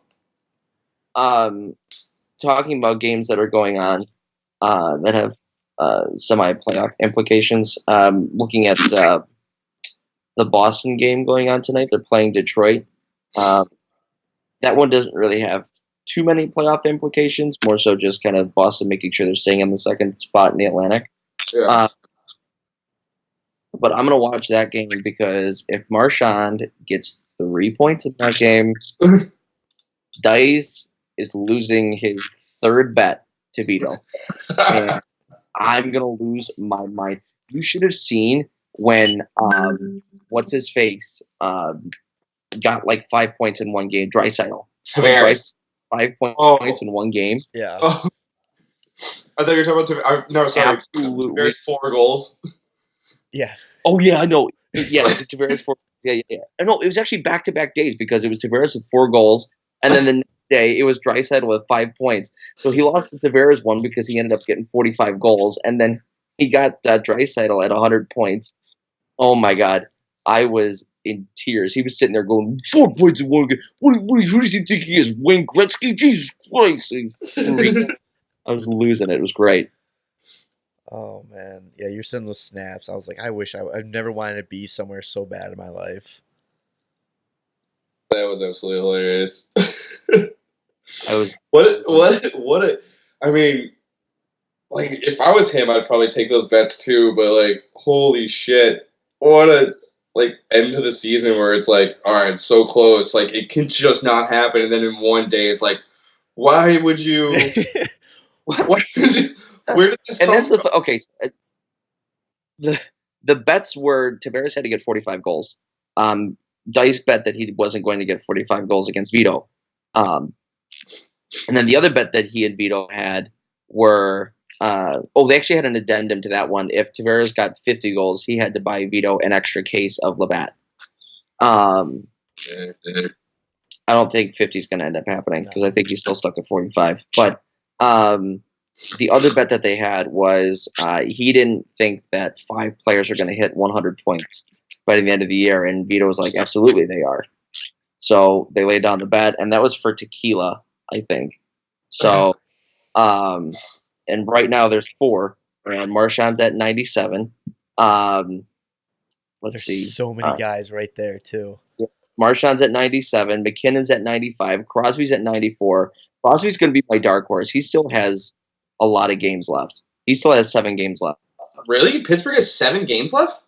Talking about games that are going on that have semi-playoff implications. Looking at the Boston game going on tonight, they're playing Detroit. That one doesn't really have too many playoff implications. More so, just kind of Boston making sure they're staying in the second spot in the Atlantic. Yeah. But I'm going to watch that game because if Marchand gets 3 points in that game, Dice is losing his third bet to Vito. And I'm going to lose my mind. You should have seen when, what's his face, got like 5 points in one game, Draisaitl. 5 points in one game. Yeah. Oh. I thought you were talking about no, sorry. There's 4 goals. Yeah. Oh yeah, I know. Yeah, Tavares 4. Yeah. No, it was actually back-to-back days because it was Tavares with 4 goals, and then the next day it was Draisaitl with 5 points. So he lost the Tavares one because he ended up getting 45 goals, and then he got Draisaitl at 100 points. Oh my God, I was in tears. He was sitting there going, 4 points in one game. Who does he think he is? Wayne Gretzky? Jesus Christ! I was losing it. It was great. Oh man, yeah, you're sending those snaps. I was like, I wish I've never wanted to be somewhere so bad in my life. That was absolutely hilarious. I mean, like if I was him, I'd probably take those bets too. But like, holy shit, what a end to the season where it's like, all right, it's so close, like it can just not happen, and then in one day, it's like, why would you? Why did you? Where did this come from? Okay, so the bets were Tavares had to get 45 goals. Dice bet that he wasn't going to get 45 goals against Vito. And then the other bet that he and Vito had were they actually had an addendum to that one. If Tavares got 50 goals, he had to buy Vito an extra case of Labatt. I don't think 50 is going to end up happening because I think he's still stuck at 45. But the other bet that they had was he didn't think that 5 players are going to hit 100 points by the end of the year, and Vito was like, absolutely they are. So they laid down the bet, and that was for tequila, I think. So, and right now there's 4, and Marchand's at 97. Let's see. So many guys right there, too. Yeah. Marchand's at 97. McKinnon's at 95. Crosby's at 94. Crosby's going to be my dark horse. He still has a lot of games left. He still has 7 games left. Really? Pittsburgh has 7 games left?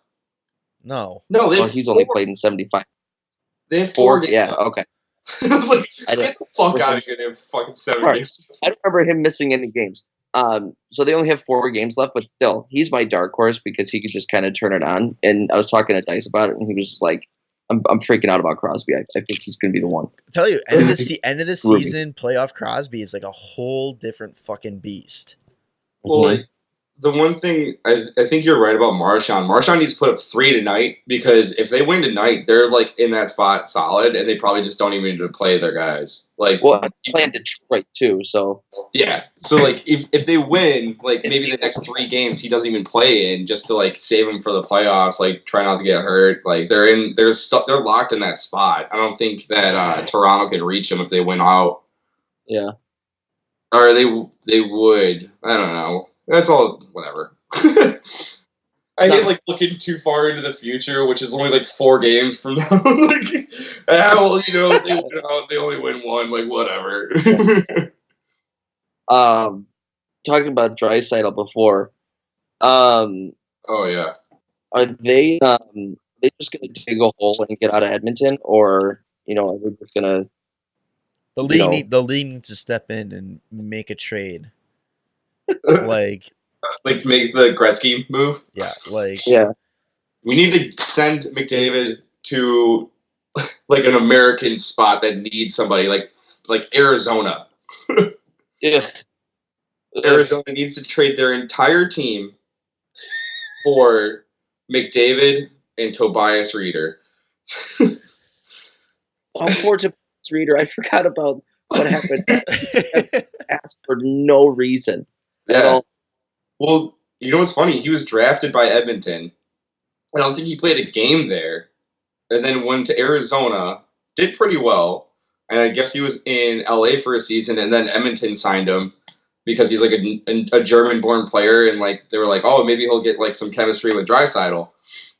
No. He's only played in 75. They have 4 games yeah, left. Okay. I was like, get the fuck out of here. They have fucking 7 games. I don't remember him missing any games. So they only have 4 games left, but still, he's my dark horse because he could just kind of turn it on. And I was talking to Dice about it, and he was just like, I'm freaking out about Crosby. I think he's going to be the one. I tell you, end of the season, playoff Crosby is like a whole different fucking beast. Well, like, the one thing I think you're right about Marchand. Marchand needs to put up 3 tonight because if they win tonight, they're like in that spot solid, and they probably just don't even need to play their guys. Like, well, I'm playing Detroit too, so yeah. So like, if they win, like maybe the next 3 games he doesn't even play in just to like save him for the playoffs. Like, try not to get hurt. Like they're locked in that spot. I don't think that Toronto can reach them if they win out. Yeah. Or they would. I don't know. That's all, whatever. I hate like looking too far into the future, which is only like 4 games from now. Like, well, you know, they only win 1, like whatever. Talking about Draisaitl before. Oh yeah. Are they just gonna dig a hole and get out of Edmonton, or are we just gonna? The league needs to step in and make a trade. Like to make the Gretzky move. Yeah, we need to send McDavid to like an American spot that needs somebody like Arizona. If Arizona needs to trade their entire team for McDavid and Tobias Reeder. Poor Tobias Reeder, I forgot about what happened. Asked for no reason. Yeah. Well, you know what's funny? He was drafted by Edmonton. I don't think he played a game there. And then went to Arizona, did pretty well. And I guess he was in LA for a season, and then Edmonton signed him because he's like a German-born player, and like they were like, oh, maybe he'll get like some chemistry with Draisaitl,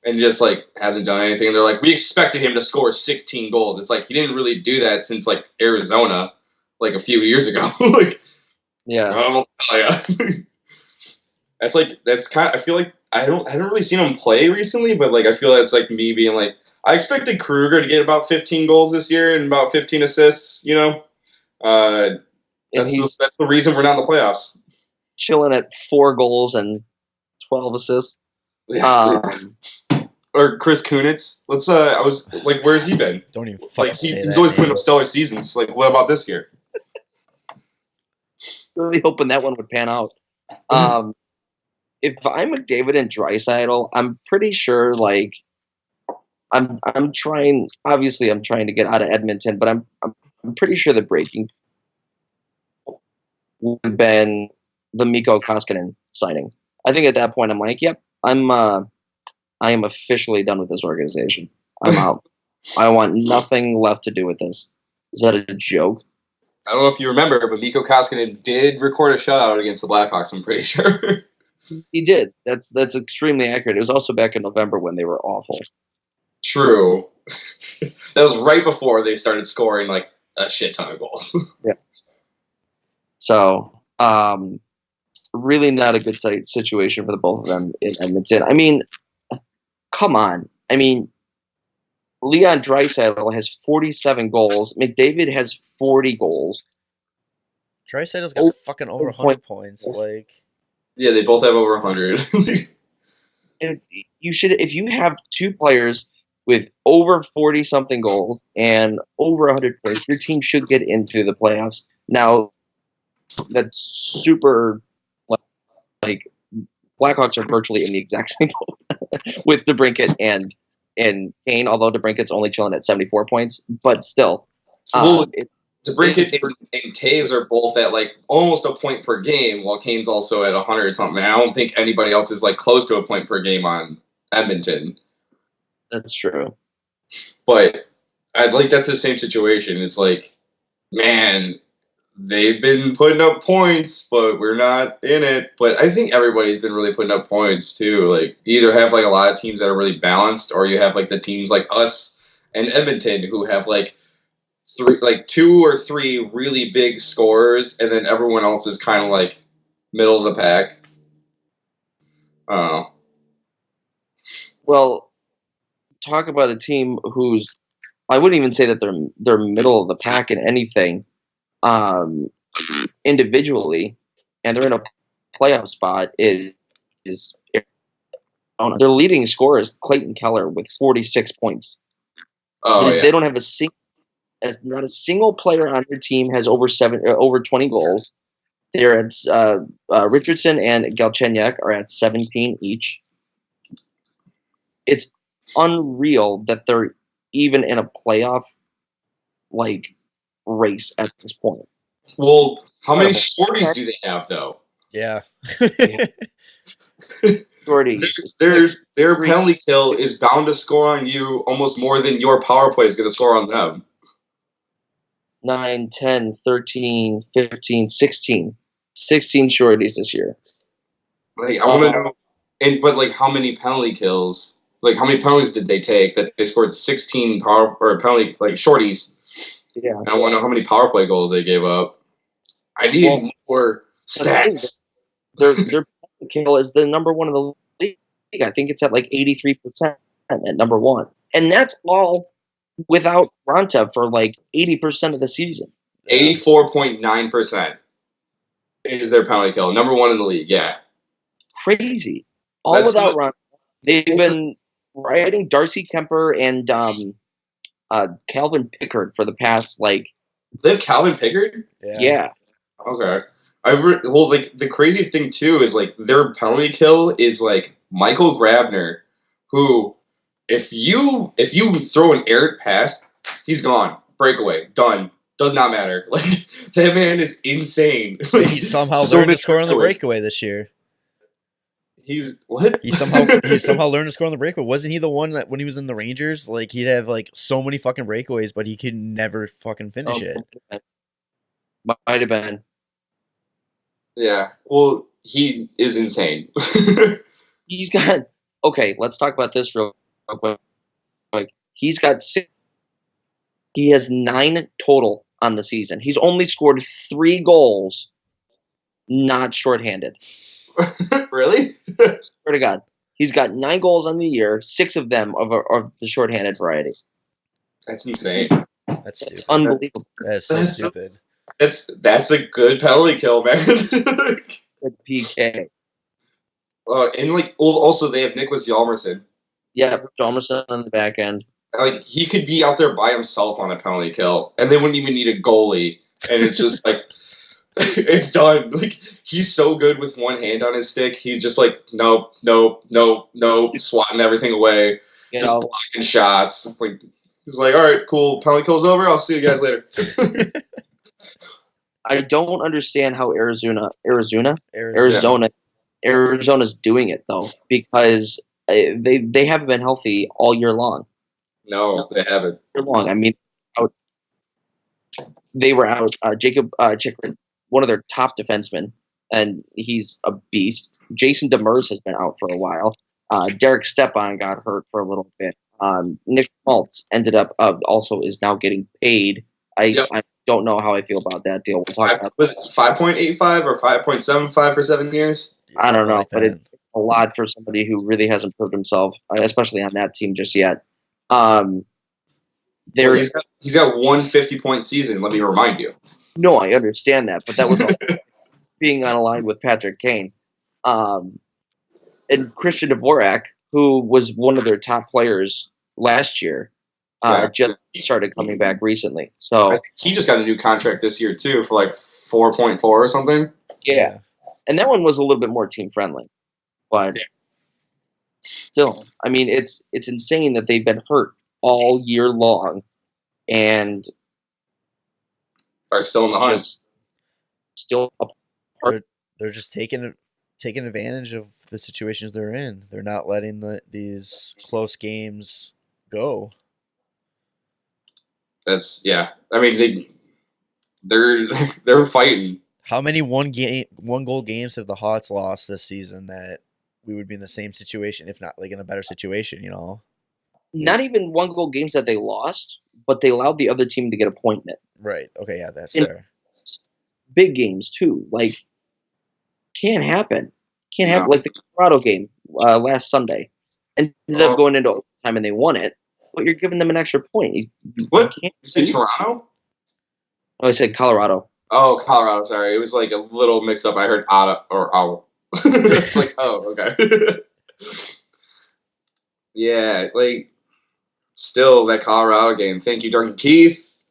and just like hasn't done anything. And they're like, we expected him to score 16 goals. It's like he didn't really do that since like Arizona, like a few years ago. Like, yeah, I don't tell ya. That's kind of, I feel like I haven't really seen him play recently, but like I feel that's like me being like, I expected Kruger to get about 15 goals this year and about 15 assists. You know, that's the reason we're not in the playoffs. Chilling at 4 goals and 12 assists. Or Chris Kunitz. I was like, where's he been? Don't even fucking say that. He's always putting up stellar seasons. Like, what about this year? Really hoping that one would pan out. If I'm McDavid and Draisaitl, I'm pretty sure like I'm trying. Obviously, I'm trying to get out of Edmonton, but I'm pretty sure the breaking would have been the Mikko Koskinen signing. I think at that point I'm like, yep, I am officially done with this organization. I'm out. I want nothing left to do with this. Is that a joke? I don't know if you remember, but Mikko Koskinen did record a shutout against the Blackhawks, I'm pretty sure. He did. That's extremely accurate. It was also back in November when they were awful. True. That was right before they started scoring like a shit ton of goals. Yeah. So, really not a good situation for the both of them in Edmonton. I mean, come on. I mean, Leon Draisaitl has 47 goals. McDavid has 40 goals. Draisaitl's got fucking over 100 points. Like, yeah, they both have over 100. You should, if you have 2 players with over 40-something goals and over 100 points, your team should get into the playoffs. Now, that's super, like, Blackhawks are virtually in the exact same boat with DeBrincat and Kane, although DeBrincat's only chilling at 74 points, but still. DeBrincat and Taves are both at like almost a point per game, while Kane's also at 100 something. And I don't think anybody else is like close to a point per game on Edmonton. That's true. But that's the same situation. It's like, man, they've been putting up points, but we're not in it. But I think everybody's been really putting up points too. Like, you either have like a lot of teams that are really balanced, or you have like the teams like us and Edmonton who have like 2 or 3 really big scorers, and then everyone else is kind of like middle of the pack. I don't know. Well, talk about a team who's, I wouldn't even say that they're middle of the pack in anything individually, and they're in a playoff spot is their leading scorer is Clayton Keller with 46 points. They don't have not a single player on their team has over 20 goals. They're at Richardson and Galchenyuk are at 17 each. It's unreal that they're even in a playoff like race at this point. Well, how many shorties do they have though? Yeah. Their penalty kill is bound to score on you almost more than your power play is going to score on them. 9, 10, 13, 15, 16. 16 shorties this year. Like, I want to know But like, how many penalty kills? Like, how many penalties did they take that they scored 16 power or penalty like shorties? Yeah. And I want to know how many power play goals they gave up. I need more stats. Their penalty kill is the number one in the league. I think it's at like 83% at number one, and that's all without Ronta for like 80% of the season. 84.9% is their penalty kill. Number one in the league. Yeah. Crazy. All without Ronta. They've been riding Darcy Kemper and Calvin Pickard for the past like. They have Calvin Pickard? Yeah. Okay. Well, like the crazy thing too is like their penalty kill is like Michael Grabner, who if you throw an errant pass, he's gone. Breakaway. Done. Does not matter. Like that man is insane. Like, he somehow learned to score on the breakaway this year. He's what? He somehow learned to score on the breakaway. Wasn't he the one that when he was in the Rangers, like he'd have like so many fucking breakaways, but he could never fucking finish it. Might have been. Yeah. Well, he is insane. He's got okay. Let's talk about this real quick. Like he's got 6. He has 9 total on the season. He's only scored 3 goals, not shorthanded. Really? Swear to God. He's got 9 goals on the year, 6 of them of the shorthanded variety. That's insane. That's stupid. It's unbelievable. That's so stupid. That's a good penalty kill, man. Good PK. And like also they have Nicholas Hjalmarsson. Yeah, Hjalmarsson on the back end. Like he could be out there by himself on a penalty kill, and they wouldn't even need a goalie. And it's just like it's done. Like he's so good with one hand on his stick. He's just like nope, swatting everything away, just blocking shots. Like he's like, all right, cool, penalty kill's over. I'll see you guys later. I don't understand how Arizona's doing it though, because they haven't been healthy all year long. No, they haven't. Long. I mean, they were out. Jacob Chikrin, one of their top defensemen, and he's a beast. Jason Demers has been out for a while. Derek Stepan got hurt for a little bit. Nick Maltz ended up also is now getting paid. I don't know how I feel about that deal. We'll talk about was it 5.85 or 5.75 for 7 years? I don't know, like but it's a lot for somebody who really hasn't proved himself, especially on that team just yet. He's got 1 50-point season. Let me remind you. No, I understand that, but that was being on a line with Patrick Kane, and Christian Dvorak, who was one of their top players last year, just started coming back recently. So I think he just got a new contract this year too for like 4.4 or something. Yeah, and that one was a little bit more team friendly, but. Still, I mean, it's insane that they've been hurt all year long, and are still in the hunt. Still, they're just taking advantage of the situations they're in. They're not letting these close games go. That's I mean they're fighting. How many one goal games have the Hawks lost this season that we would be in the same situation, if not like in a better situation, you know? Not even 1 goal games that they lost, but they allowed the other team to get a point in it. Right. Okay, yeah, that's fair. Big games too. Like can't happen. Can't happen. Like the Colorado game last Sunday. Ended up going into overtime and they won it, but you're giving them an extra point. What? You said Toronto? Oh, I said Colorado. Oh, Colorado, sorry. It was like a little mix up. I heard Ottawa or Owl. It's like, oh, okay. Yeah, like, still that Colorado game. Thank you, Duncan Keith.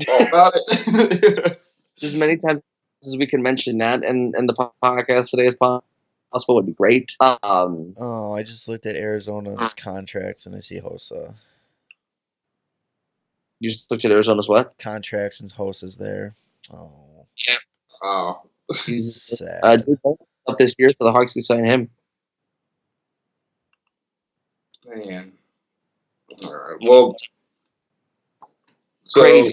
All about it. As many times as we can mention that and the podcast today as possible would be great. I just looked at Arizona's contracts and I see Hossa. You just looked at Arizona's what? Contracts and Hossa's there. Oh. Yeah. Oh. He's sad. Up this year, so the Hawks can sign him. Man. All right. Well, so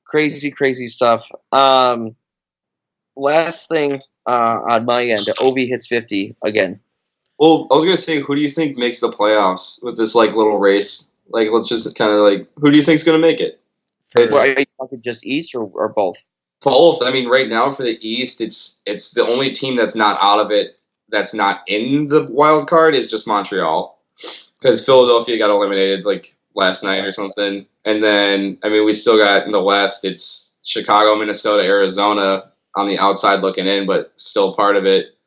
crazy stuff. Last thing on my end, Ovi hits 50 again. Well, I was gonna say, who do you think makes the playoffs with this like little race? Like, let's just kind of like, who do you think's gonna make it? Well, are you talking just East or both? Both. I mean, right now for the East, it's the only team that's not out of it, that's not in the wild card, is just Montreal, because Philadelphia got eliminated like last night or something. And then, I mean, we still got in the West, it's Chicago, Minnesota, Arizona on the outside looking in, but still part of it.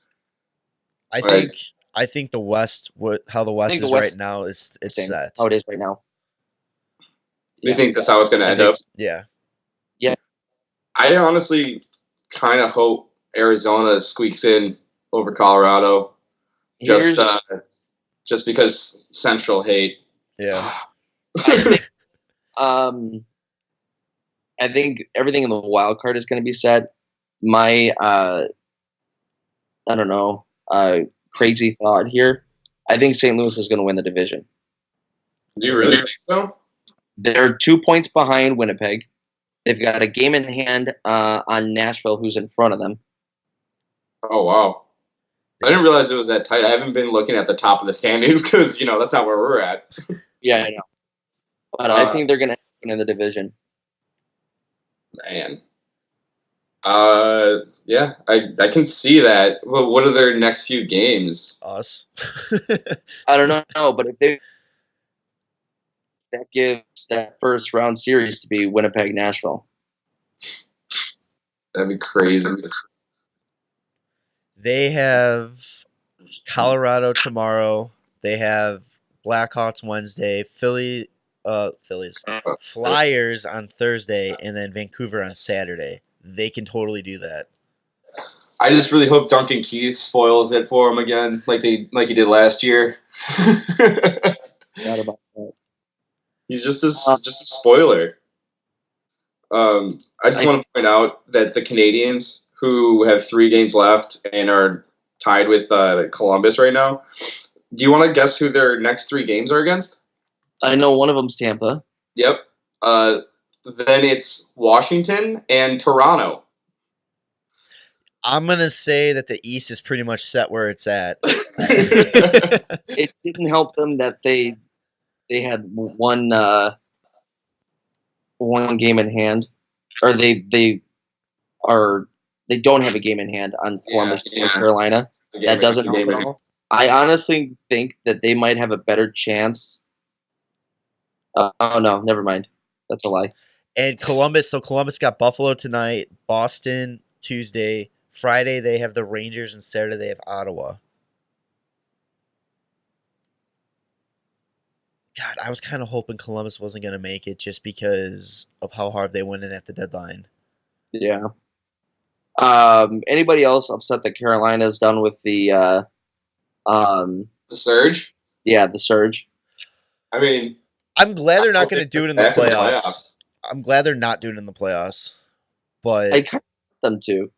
I think the West, how the West is right now, it's set. How it is right now. You think that's how it's going to end up? Yeah. Yeah. I honestly kind of hope Arizona squeaks in over Colorado, just because Central hate. Yeah. I think everything in the wild card is going to be set. My I don't know, crazy thought here. I think St. Louis is going to win the division. Do you really think so? They're 2 points behind Winnipeg. They've got a game in hand on Nashville, who's in front of them. Oh, wow. I didn't realize it was that tight. I haven't been looking at the top of the standings because, that's not where we're at. Yeah, I know. But I think they're going to win in the division. Man. Yeah, I can see that. Well, what are their next few games? Us. I don't know, but if that gives that first round series to be Winnipeg-Nashville. That'd be crazy. They have Colorado tomorrow. They have Blackhawks Wednesday. Flyers on Thursday, and then Vancouver on Saturday. They can totally do that. I just really hope Duncan Keith spoils it for him again, like he did last year. Forgot about that. He's just a spoiler. I just want to point out that the Canadians, who have 3 games left and are tied with Columbus right now, do you want to guess who their next 3 games are against? I know one of them's Tampa. Yep. Then it's Washington and Toronto. I'm going to say that the East is pretty much set where it's at. It didn't help them that they had one game in hand, or they don't have a game in hand on Columbus and Carolina. That doesn't help at all. I honestly think that they might have a better chance. Oh no, never mind. That's a lie. And Columbus got Buffalo tonight, Boston Tuesday, Friday they have the Rangers, and Saturday they have Ottawa. God, I was kind of hoping Columbus wasn't going to make it just because of how hard they went in at the deadline. Yeah. Anybody else upset that Carolina's done with the Surge? Yeah, the Surge. I mean, I'm glad they're not going to do it in the playoffs. I'm glad they're not doing it in the playoffs. But I kind of want them to.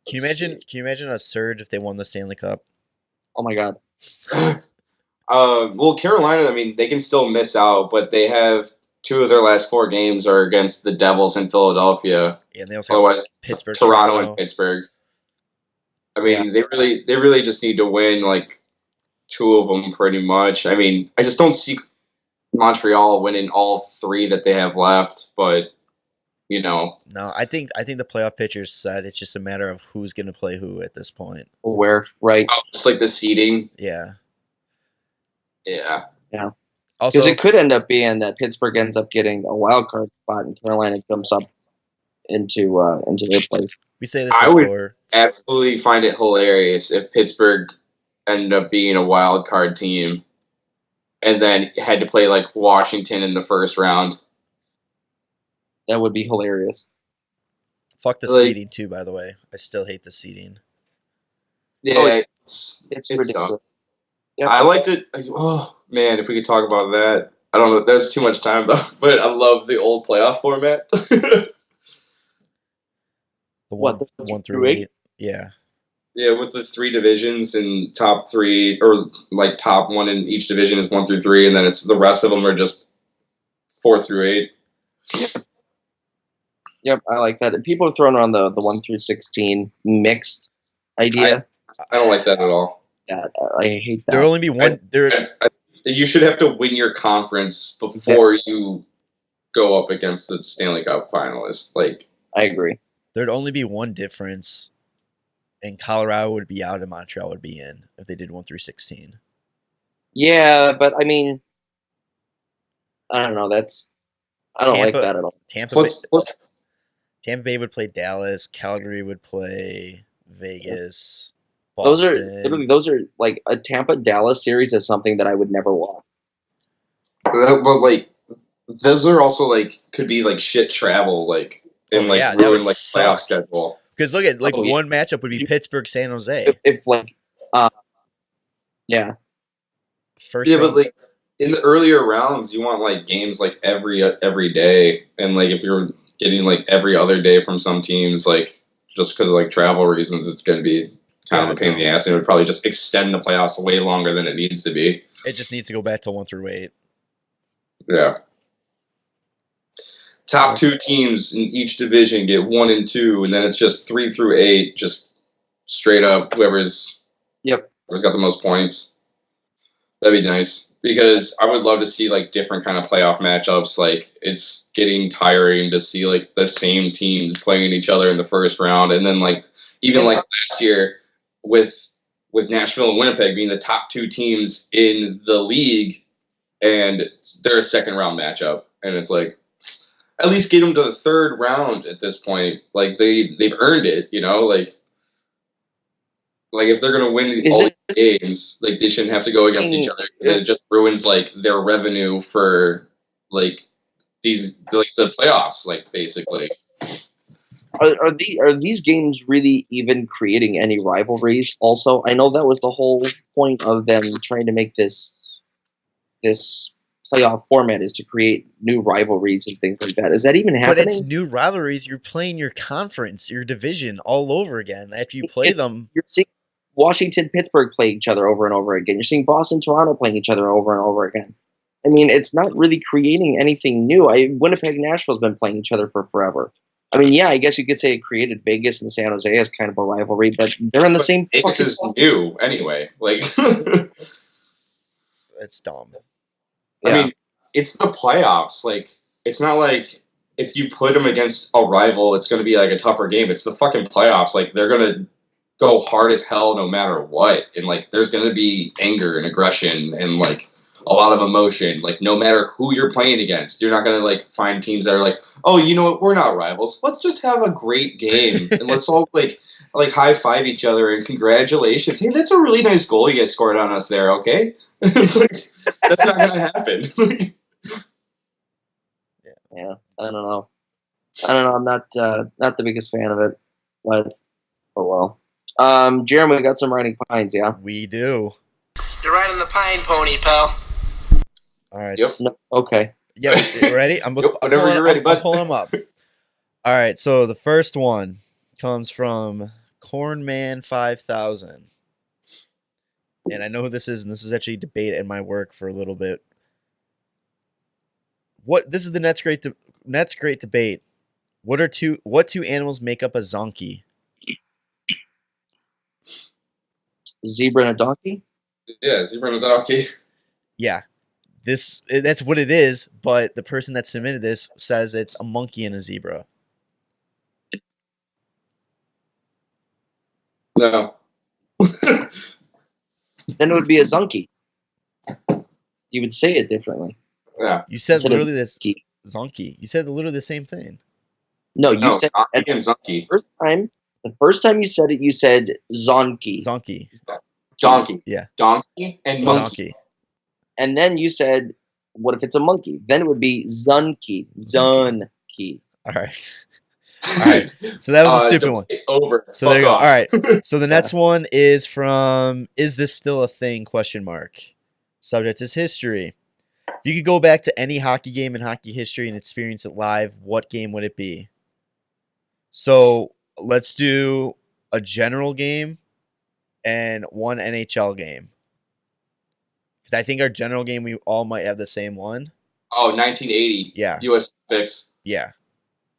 Can you imagine a Surge if they won the Stanley Cup? Oh my god. Well, Carolina, I mean, they can still miss out, but they have 2 of their last 4 games are against the Devils in Philadelphia. Yeah, and they also have Pittsburgh, Toronto, and Pittsburgh. I mean, they really just need to win like 2 of them pretty much. I mean, I just don't see Montreal winning all 3 that they have left, but No, I think the playoff picture's set. It's just a matter of who's going to play who at this point. Where, right? Oh, just like the seeding. Yeah. Yeah. Also, because it could end up being that Pittsburgh ends up getting a wild card spot and Carolina jumps up into their place. We say this before. I would absolutely find it hilarious if Pittsburgh ended up being a wild card team and then had to play like Washington in the first round. That would be hilarious. Fuck the seeding too, by the way. I still hate the seeding. Yeah, it's ridiculous. Yep. I liked it. Oh man, if we could talk about that. I don't know. That's too much time though. But I love the old playoff format. The 1 through 8? Yeah. Yeah, with the 3 divisions and top 3, or like top 1 in each division is 1 through 3, and then it's the rest of them are just 4 through 8. Yep, I like that. People are throwing around the 1 through 16 mixed idea. I don't like that at all. that. I hate that. There'll only be one. You should have to win your conference before you go up against the Stanley Cup finalists. Like, I agree. There'd only be one difference, and Colorado would be out and Montreal would be in if they did 1 through 16. Yeah, but I mean, I don't know. I don't like that at all. Tampa Bay would play Dallas. Calgary would play Vegas. Boston. Those are like a Tampa Dallas series is something that I would never watch. But like, those are also like could be like shit travel, like and ruin like playoff schedule. Because look at one matchup would be Pittsburgh San Jose. If like, yeah. First round. But like in the earlier rounds, you want like games like every day, and like if you're getting like every other day from some teams, like just because of like travel reasons, it's going to be kind of a pain in the ass, and it would probably just extend the playoffs way longer than it needs to be. It just needs to go back to 1 through 8. Yeah. Top 2 teams in each division get 1 and 2, and then it's just 3 through 8, just straight up whoever's got the most points. That'd be nice, because I would love to see like different kind of playoff matchups. Like, it's getting tiring to see like the same teams playing each other in the first round, and then like even like last year with Nashville and Winnipeg being the top 2 teams in the league, and they're a second round matchup, and it's like at least get them to the third round at this point. Like they've earned it, you know, like if they're gonna win all the games, like they shouldn't have to go against each other. It just ruins like their revenue for like the playoffs, like basically. Are these games really even creating any rivalries? Also, I know that was the whole point of them trying to make this playoff format is to create new rivalries and things like that. Is that even happening? But it's new rivalries. You're playing your conference, your division all over again after you play them. You're seeing Washington, Pittsburgh play each other over and over again. You're seeing Boston, Toronto playing each other over and over again. I mean, it's not really creating anything new. Winnipeg, Nashville's been playing each other for forever. I mean, yeah, I guess you could say it created Vegas and San Jose as kind of a rivalry, but they're in the same. Vegas is new anyway. Like, it's dumb. I mean, it's the playoffs. Like, it's not like if you put them against a rival, it's going to be like a tougher game. It's the fucking playoffs. Like, they're going to go hard as hell no matter what. And, like, there's going to be anger and aggression and, like, a lot of emotion. Like, no matter who you're playing against, you're not going to, like, find teams that are like, oh, you know what? We're not rivals. Let's just have a great game. And let's all, like high-five each other and congratulations. Hey, that's a really nice goal you guys scored on us there, okay? It's like, that's not going to happen. Yeah, I don't know. I'm not the biggest fan of it, but oh well. Jarom, we got some riding pines, yeah? We do. You're riding the pine pony, pal. All right. Yep. No, okay. Yeah, ready? Whenever you're ready, bud. I'm pulling them up. All right, so the first one comes from Cornman 5000. And I know who this is, and this was actually a debate at my work for a little bit. This is the Nets great debate. What two animals make up a zonkey? Zebra and a donkey? Yeah, zebra and a donkey. Yeah. That's what it is, but the person that submitted this says it's a monkey and a zebra. No. Then it would be a zonkey. You would say it differently. Yeah. You said literally this zonkey. You said literally the same thing. No, you said zonkey. The first time you said it, you said zonkey. Zonkey. Donkey. Yeah. Donkey and monkey. Zonkey. And then you said, what if it's a monkey? Then it would be zunky. Zunky. All right. All right. So that was a stupid one. Over. So there you go. All right. So the next one is from Is This Still a Thing? ? Subject is history. If you could go back to any hockey game in hockey history and experience it live, what game would it be? So let's do a general game and one NHL game. Because I think our general game, we all might have the same one. Oh, 1980. Yeah. U.S. Olympics. Yeah.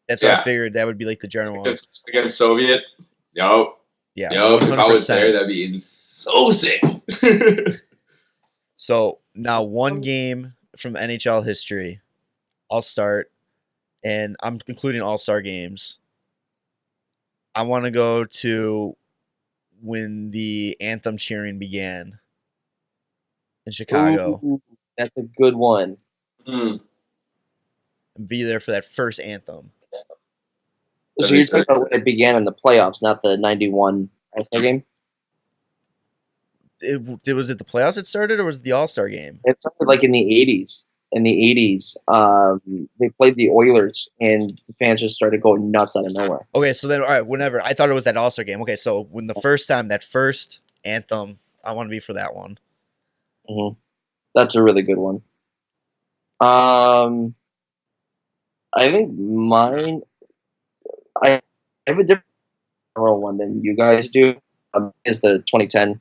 That's what I figured. That would be like the general one. Against Soviet. Yup. Yeah, Yo, if I was 100%. there, that'd be so sick. So now one game from NHL history. I'll start, and I'm including all-star games. I want to go to when the anthem cheering began in Chicago. Ooh, that's a good one. And be there for that first anthem. So you're talking about when it began in the playoffs, not the 91 All-Star game? Was it the playoffs it started, or was it the All-Star game? It started like in the 80s. In the 80s, they played the Oilers, and the fans just started going nuts out of nowhere. Okay, so then, all right, whenever. I thought it was that All-Star game. Okay, so when the first time, that first anthem, I want to be for that one. Mm-hmm. That's a really good one. I think mine, I have a different one than you guys do. Is the 2010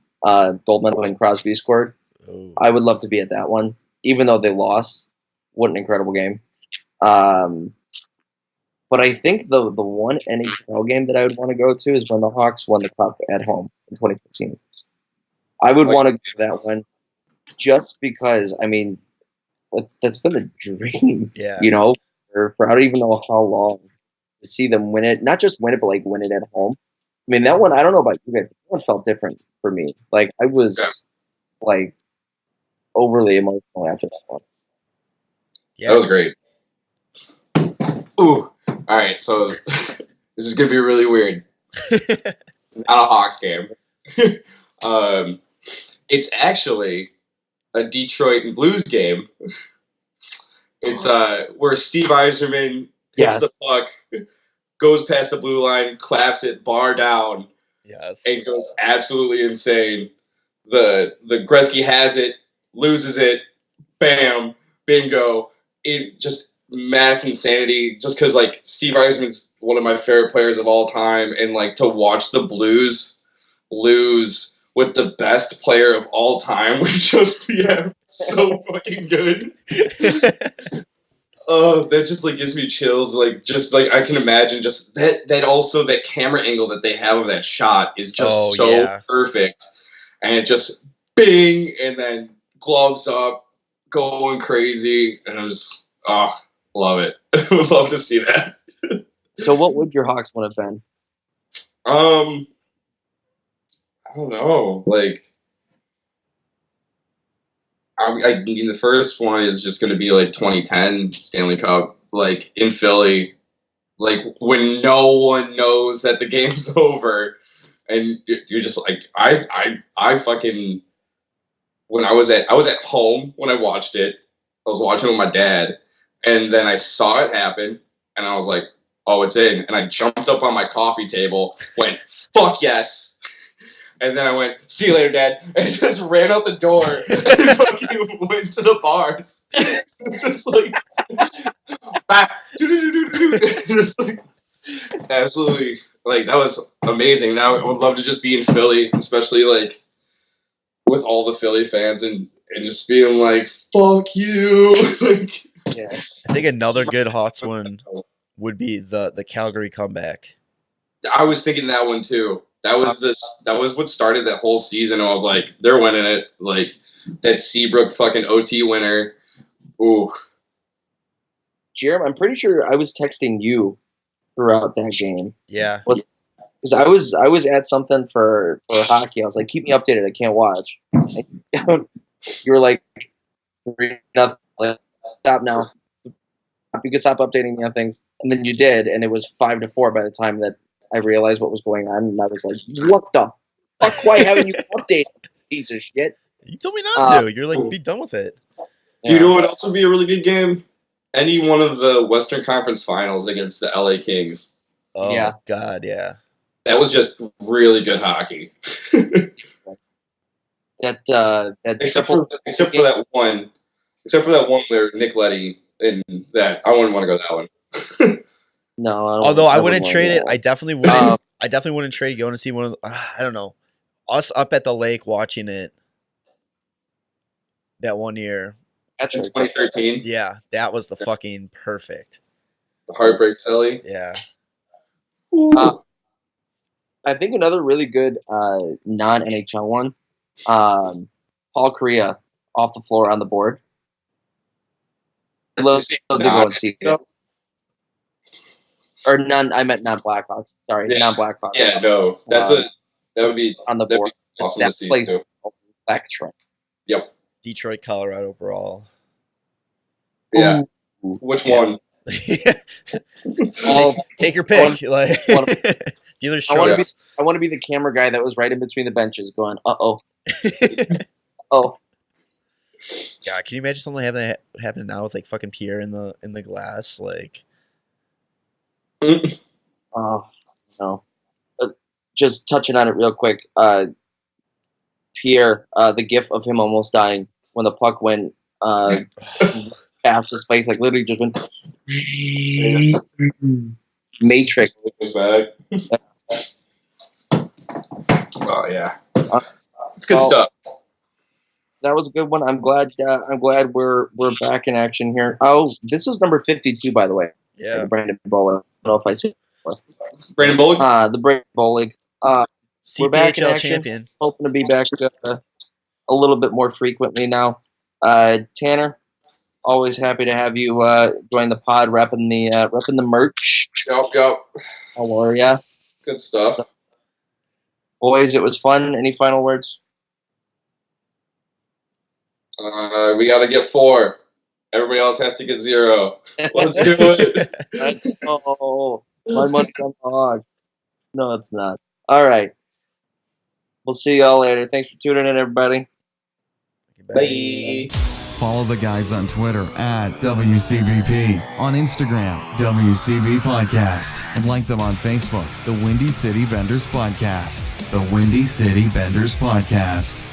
gold medal when Crosby scored. Oh. I would love to be at that one, even though they lost. What an incredible game. But I think the one NHL game that I would want to go to is when the Hawks won the Cup at home in 2015. I would want to go to that one just because, I mean, that's been the dream, Yeah. you know, for I don't even know how long to see them win it. Not just win it, but like win it at home. I mean, that one, I don't know about you guys, that one felt different for me. Like, I was, like, overly emotional after that one. Yeah. That was great. Ooh. All right, so this is going to be really weird. It's not a Hawks game. It's actually a Detroit and Blues game. It's where Steve Yzerman hits the puck, goes past the blue line, claps it, bar down, and goes absolutely insane. The Gretzky has it, loses it, bam, bingo. It just mass insanity. Just because like Steve Yzerman's one of my favorite players of all time, and like to watch the Blues lose with the best player of all time would just be so fucking good. Oh, that just like gives me chills. Like just like I can imagine just that also that camera angle that they have of that shot is just perfect. And it just bing and then gloves up, going crazy, and I was love it. I would love to see that. So what would your Hawks one have been? I don't know. Like I mean, the first one is just going to be like 2010 Stanley Cup, like in Philly, like when no one knows that the game's over, and you're just like, I fucking when I was at home when I watched it, I was watching with my dad, and then I saw it happen, and I was like, oh, it's in, and I jumped up on my coffee table, went, fuck yes. And then I went, see you later, Dad. And just ran out the door and fucking went to the bars. Just like, just like, absolutely, like, that was amazing. Now I would love to just be in Philly, especially like with all the Philly fans and just being like, fuck you. Like, yeah. I think another good Hawks one would be the Calgary comeback. I was thinking that one too. That was what started that whole season. I was like, they're winning it. Like that Seabrook fucking OT winner. Ooh. Jarom, I'm pretty sure I was texting you throughout that game. Yeah. Because I was at something for hockey. I was like, keep me updated. I can't watch. You were like, stop now. You can stop updating me on things. And then you did, and it was 5-4 by the time that I realized what was going on, and I was like, what the fuck? Why haven't you updated, piece of shit? You told me not to. You're like, be done with it. Yeah. You know what else would be a really good game? Any one of the Western Conference Finals against the LA Kings. Oh, yeah. God, yeah. That was just really good hockey. Except for that one where Nick Leddy and that, I wouldn't want to go that one. No, although I wouldn't trade it. I definitely wouldn't. I definitely wouldn't trade going to see one of the, I don't know, us up at the lake watching it that one year. In 2013? Yeah, that was the fucking perfect. The Heartbreak Silly? Yeah. But I think another really good non-NHL one, Paul Kariya off the floor on the board. I'd love to go and see it. Or none. I meant not Blackhawks. Sorry, not Blackhawks. Yeah, no, that would be on the board. Awesome that to see plays too. Back Trent. Yep. Detroit, Colorado brawl. Yeah. Ooh. Which one? Take your pick. Dealer's choice. I want to be the camera guy that was right in between the benches, going, "Uh-oh, oh." Yeah, can you imagine something happening now with like fucking Pierre in the glass, like? Oh no! Just touching on it real quick. Pierre, the gif of him almost dying when the puck went past his face, like literally just went Matrix. Was bad. Oh yeah, it's good stuff. That was a good one. I'm glad we're back in action here. Oh, this was number 52, by the way. Yeah, Brandon Bollig. I don't know if I see it. Brandon Bollig. The Brandon Bollig. We're back in action. Champion. Hoping to be back a little bit more frequently now. Tanner, always happy to have you join the pod, repping the merch. Yep. How are ya? Good stuff. Boys, it was fun. Any final words? We got to get 4. Everybody else has to get 0. Let's do it. Oh, my money's on the hog. No, it's not. All right. We'll see y'all later. Thanks for tuning in, everybody. Bye. Follow the guys on Twitter at WCBP, on Instagram, WCB Podcast, and like them on Facebook, the Windy City Benders Podcast. The Windy City Benders Podcast.